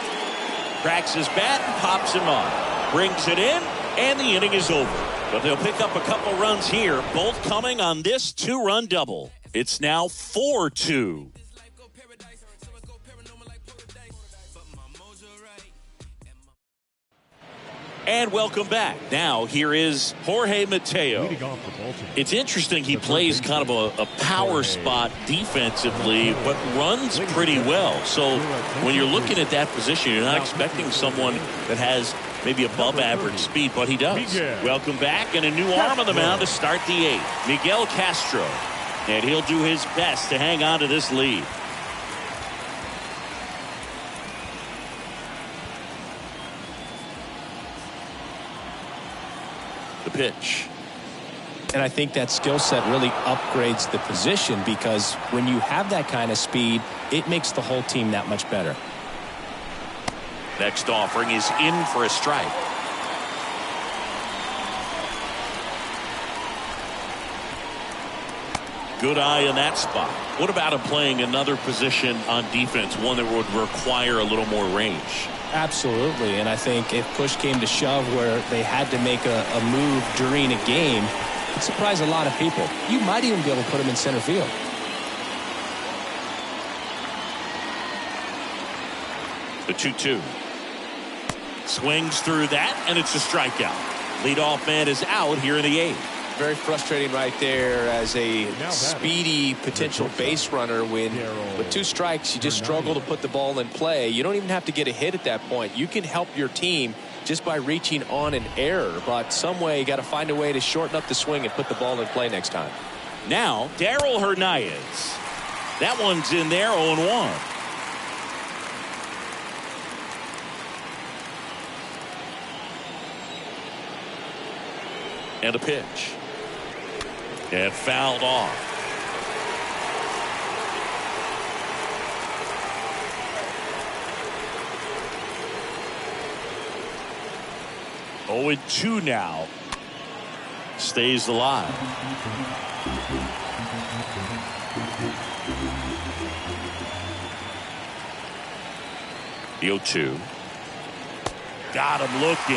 Cracks his bat and pops him up. Brings it in, and the inning is over. But they'll pick up a couple runs here, both coming on this 2-run double. It's now 4-2. And welcome back. Now here is Jorge Mateo. It's interesting, he plays kind of a power spot defensively, but runs pretty well. So when you're looking at that position, you're not expecting someone that has maybe above average speed, but he does. Welcome back, and a new arm on the mound to start the 8th. Miguel Castro. And he'll do his best to hang on to this lead. The pitch. And I think that skill set really upgrades the position, because when you have that kind of speed, it makes the whole team that much better. Next offering is in for a strike. Good eye in that spot. What about him playing another position on defense, one that would require a little more range? Absolutely, and I think if push came to shove where they had to make a move during a game, it'd surprise a lot of people. You might even be able to put him in center field. The 2-2. Swings through that, and it's a strikeout. Leadoff man is out here in the 8th. Very frustrating right there as a speedy potential base runner when with 2 strikes you just struggle to put the ball in play. You don't even have to get a hit at that point. You can help your team just by reaching on an error, but some way you got to find a way to shorten up the swing and put the ball in play next time. Now Darryl Hernandez. That one's in there, 0-1. And a pitch. And fouled off. Oh, and 2 now. Stays alive. The 0-2. Got him looking.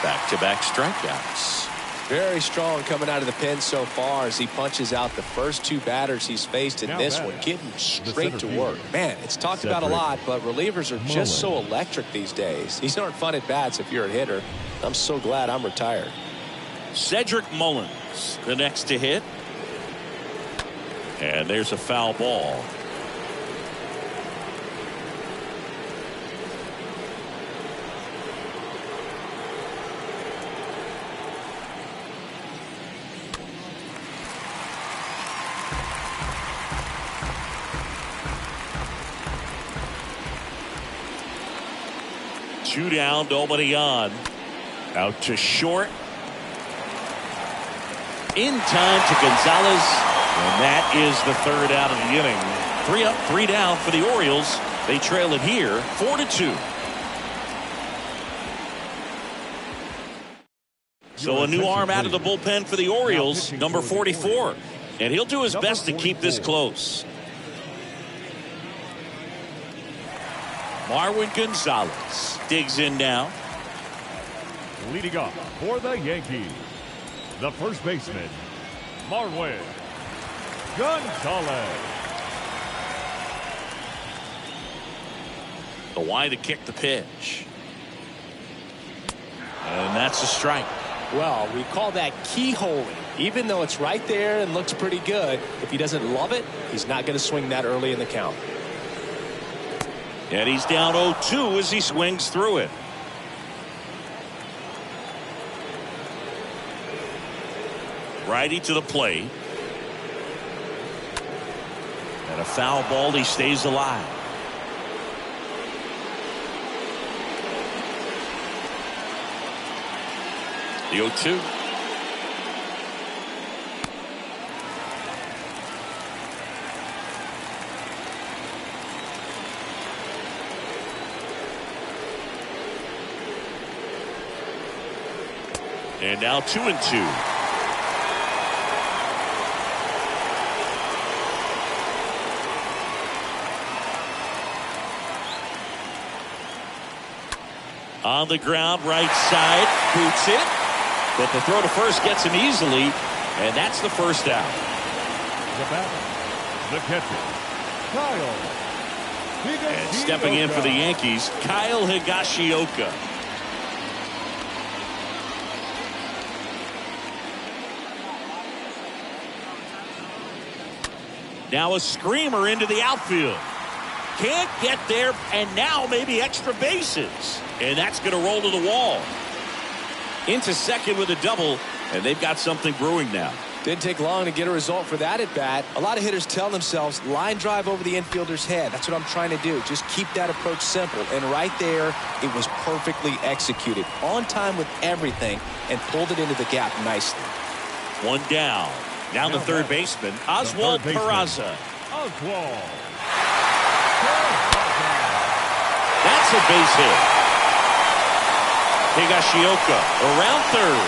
Back-to-back strikeouts. Very strong coming out of the pen so far as he punches out the first 2 batters he's faced in this one, getting straight to work. Man, it's talked about a lot, but relievers are just so electric these days. These aren't fun at bats if you're a hitter. I'm so glad I'm retired. Cedric Mullins, the next to hit. And there's a foul ball. Two down, nobody on. Out to short. In time to Gonzalez. And that is the third out of the inning. 3 up, 3 down for the Orioles. They trail it here 4-2. So a new arm out of the bullpen for the Orioles, number 44. And he'll do his best to keep this close. Marwin Gonzalez digs in now. Leading off for the Yankees, the first baseman, Marwin Gonzalez. The wide to kick the pitch. And that's a strike. Well, we call that keyholing. Even though it's right there and looks pretty good, if he doesn't love it, he's not going to swing that early in the count. And he's down 0-2 as he swings through it. Righty to the plate. And a foul ball, he stays alive. The 0-2. And now 2-2. On the ground, right side, boots it. But the throw to first gets him easily, and that's the first out. The batter, the catcher, Kyle Higashioka. And stepping in for the Yankees, Kyle Higashioka. Now a screamer into the outfield. Can't get there, and now maybe extra bases. And that's going to roll to the wall. Into second with a double, and they've got something brewing now. Didn't take long to get a result for that at bat. A lot of hitters tell themselves line drive over the infielder's head. That's what I'm trying to do. Just keep that approach simple. And right there, it was perfectly executed. On time with everything, and pulled it into the gap nicely. One down. Now the third baseman, Oswald Peraza. Oswald. That's a base hit. Higashioka around third.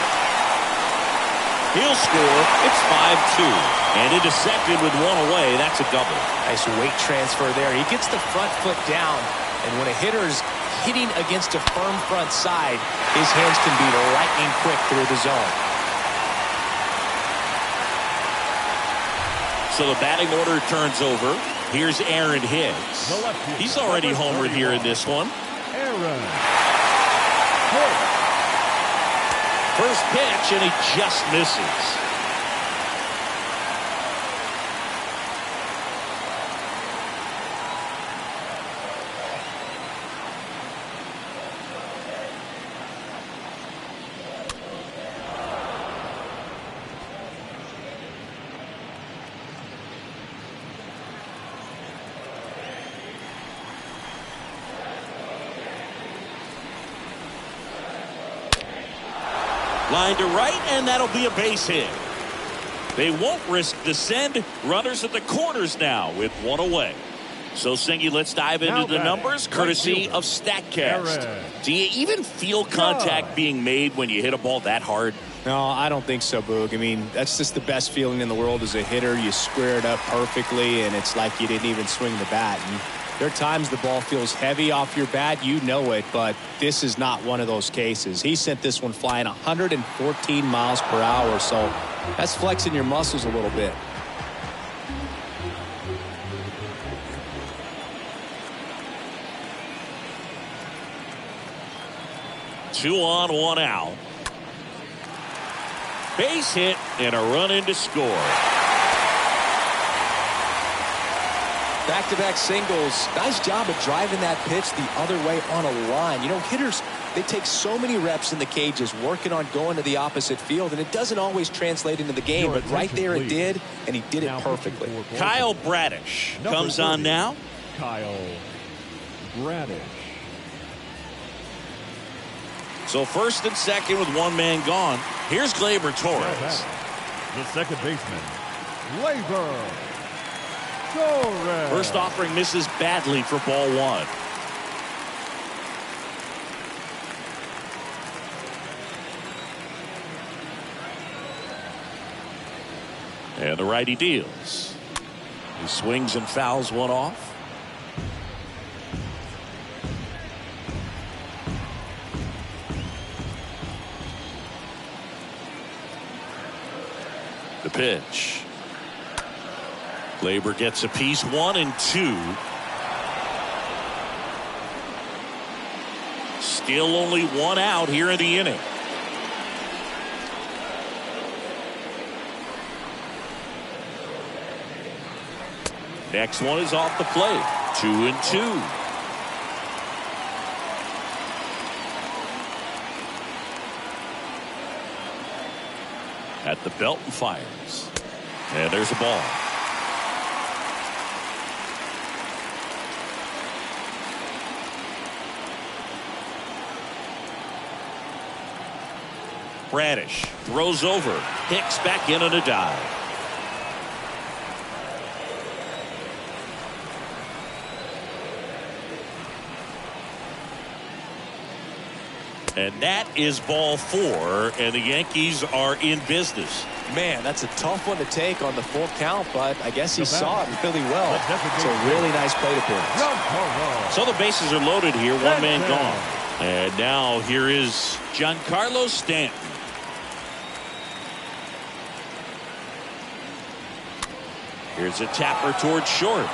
He'll score. It's 5-2. And into second with one away. That's a double. Nice weight transfer there. He gets the front foot down. And when a hitter's hitting against a firm front side, his hands can be lightning quick through the zone. So the batting order turns over. Here's Aaron Hicks. He's already homered here in this one. Aaron. First pitch, and he just misses. Line to right, and that'll be a base hit. They won't risk the send. Runners at the corners now with one away. So, Singy, let's dive into the numbers, courtesy of StatCast. Do you even feel contact being made when you hit a ball that hard? No, I don't think so, Boog. I mean, that's just the best feeling in the world as a hitter. You square it up perfectly, and it's like you didn't even swing the bat. And there are times the ball feels heavy off your bat. You know it, but this is not one of those cases. He sent this one flying 114 miles per hour, so that's flexing your muscles a little bit. Two on, one out. Base hit and a run in to score. Back-to-back singles. Nice job of driving that pitch the other way on a line. You know, hitters, they take so many reps in the cages working on going to the opposite field, and it doesn't always translate into the game, but right there it did, and he did it perfectly. Kyle Bradish comes on now. Kyle Bradish. So first and second with one man gone. Here's Gleyber Torres. The second baseman, Gleyber Torres. First offering misses badly for ball one. And the righty deals. He swings and fouls one off. The pitch. Gleyber gets a piece, 1-2. Still only one out here in the inning. Next one is off the plate. 2-2. At the belt and fires. And there's a ball. Bradish throws over. Hicks back in on a dive. And that is ball four, and the Yankees are in business. Man, that's a tough one to take on the full count, but I guess he saw it really well. It's a really nice plate appearance. So the bases are loaded here, one man gone. And now here is Giancarlo Stanton. Here's a tapper towards short.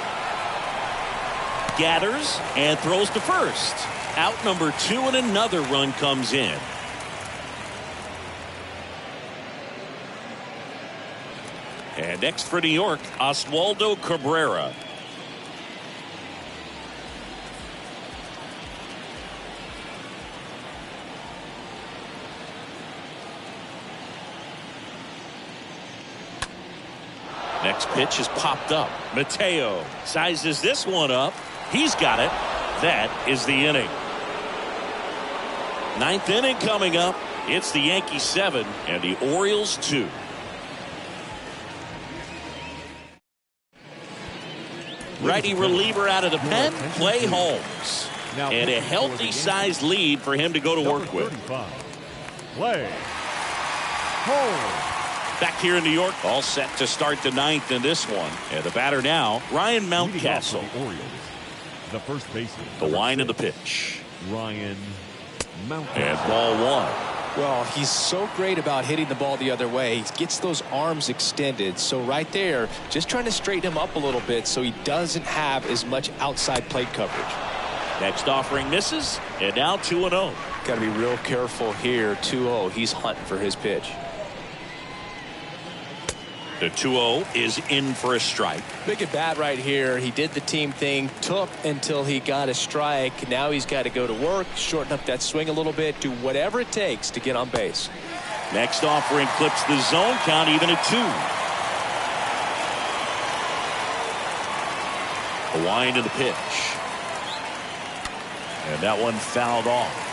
Gathers and throws to first. Out number two, and another run comes in. And next for New York, Oswaldo Cabrera. Next pitch is popped up. Mateo sizes this one up. He's got it. That is the inning. Ninth inning coming up. It's the Yankees 7 and the Orioles 2. Righty reliever out of the pen, Clay Holmes. And a healthy sized lead for him to go to work with. Clay Holmes. Back here in New York, all set to start the ninth in this one. And the batter now, Ryan Mountcastle. The first baseman. The line of the pitch. Ryan Mountcastle. And ball one. Well, he's so great about hitting the ball the other way. He gets those arms extended. So right there, just trying to straighten him up a little bit so he doesn't have as much outside plate coverage. Next offering misses, and now 2-0. Got to be real careful here. 2-0. He's hunting for his pitch. The 2-0 is in for a strike. Big at bat right here. He did the team thing, took until he got a strike. Now he's got to go to work, shorten up that swing a little bit, do whatever it takes to get on base. Next offering clips the zone, count even at 2. The wind of the pitch. And that one fouled off.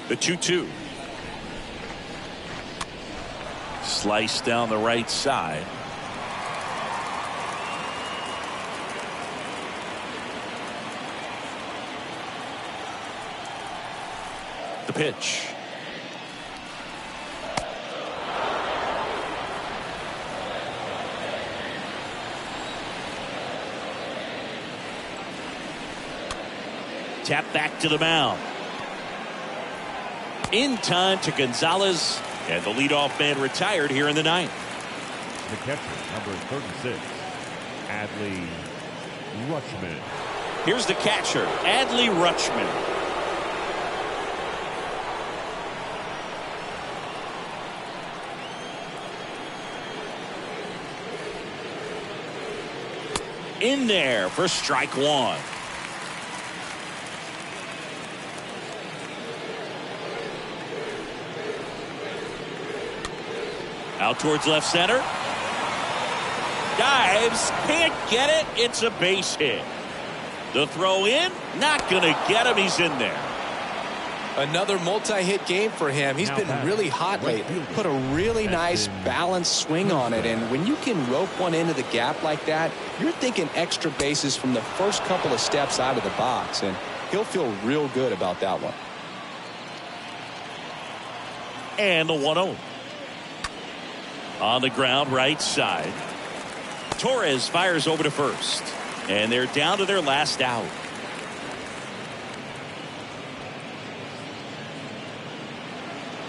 The 2-2. Slice down the right side. The pitch. Tap back to the mound. In time to Gonzalez, and the leadoff man retired here in the ninth. The catcher, number 36, Adley Rutchman. Here's the catcher, Adley Rutchman. In there for strike one. Out towards left center. Dives, can't get it. It's a base hit. The throw in, not going to get him. He's in there. Another multi-hit game for him. He's been really hot lately. Put a really nice balanced swing on it, and when you can rope one into the gap like that, you're thinking extra bases from the first couple of steps out of the box, and he'll feel real good about that one. And the 1-0. On the ground, right side. Torres fires over to first, and they're down to their last out.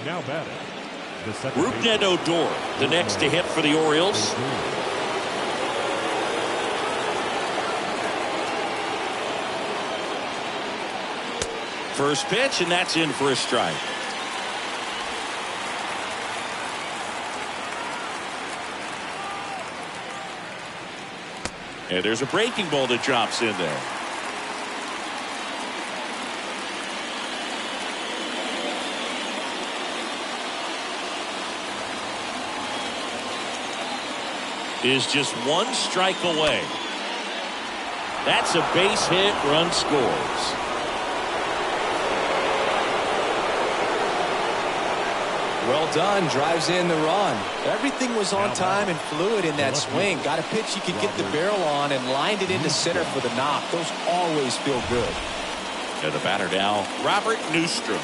Now batting, the second Rougned Odor, the next to hit for the Orioles. First pitch, and that's in for a strike. And there's a breaking ball that drops in there. Is just one strike away. That's a base hit. Run scores. Well done. Drives in the run. Everything was on time and fluid in that swing. Got a pitch you could get the barrel on and lined it into center for the knock. Those always feel good. And the batter now, Robert Newstrom.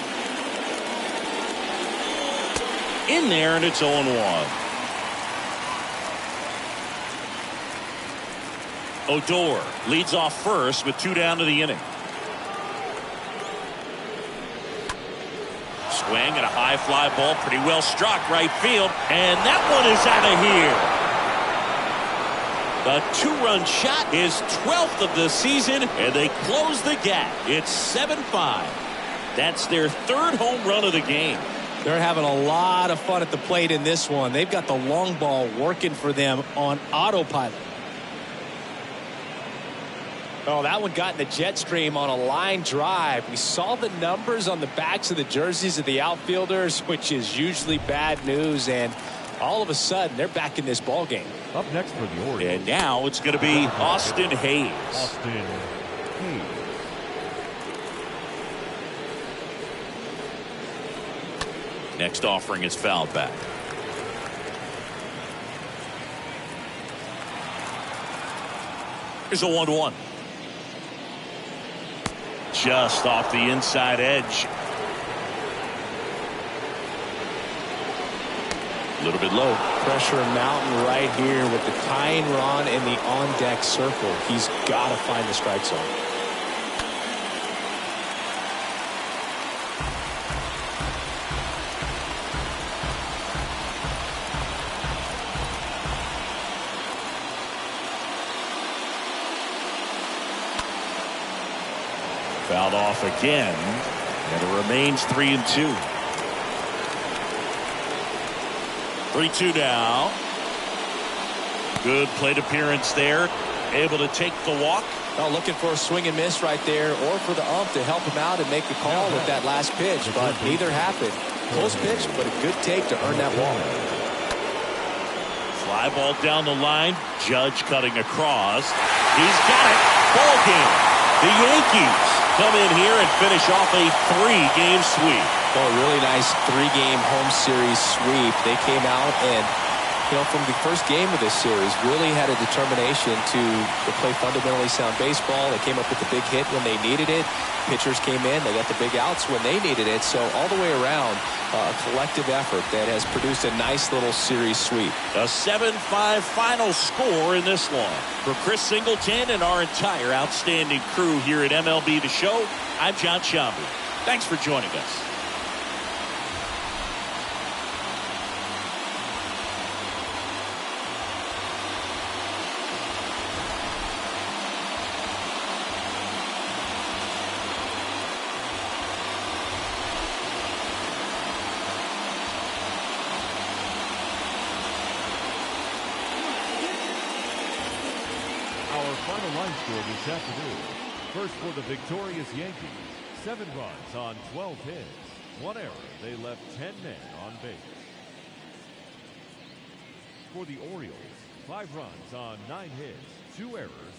In there, and it's 0-1. Odor leads off first with 2 down to the inning. Swing and a high fly ball, pretty well struck right field, and that one is out of here. The 2-run shot is 12th of the season, and they close the gap. It's 7-5. That's their 3rd home run of the game. They're having a lot of fun at the plate in this one. They've got the long ball working for them on autopilot. Oh, that one got in the jet stream on a line drive. We saw the numbers on the backs of the jerseys of the outfielders, which is usually bad news, and all of a sudden they're back in this ball game. Up next for the Orioles. And now it's going to be Austin Hayes. Austin Hayes. Next offering is fouled back. Here's a 1-1. Just off the inside edge. A little bit low. Pressure mountain right here with the tying run in the on-deck circle. He's got to find the strike zone. Fouled off again, and it remains 3-2. 3-2 now. Good plate appearance there. Able to take the walk. Oh, looking for a swing and miss right there, or for the ump to help him out and make a call with that last pitch, but neither happened. Close pitch, but a good take to earn that walk. Fly ball down the line. Judge cutting across. He's got it. Ball game. The Yankees come in here and finish off a 3-game sweep. Oh, a really nice 3-game home series sweep. They came out and, from the first game of this series, really had a determination to play fundamentally sound baseball. They came up with the big hit when they needed it. Pitchers came in. They got the big outs when they needed it. So all the way around, a collective effort that has produced a nice little series sweep. A 7-5 final score in this one. For Chris Singleton and our entire outstanding crew here at MLB The Show, I'm John Shambu. Thanks for joining us. Final line score this afternoon. First for the victorious Yankees, 7 runs on 12 hits. 1 error. They left 10 men on base. For the Orioles, 5 runs on 9 hits, 2 errors,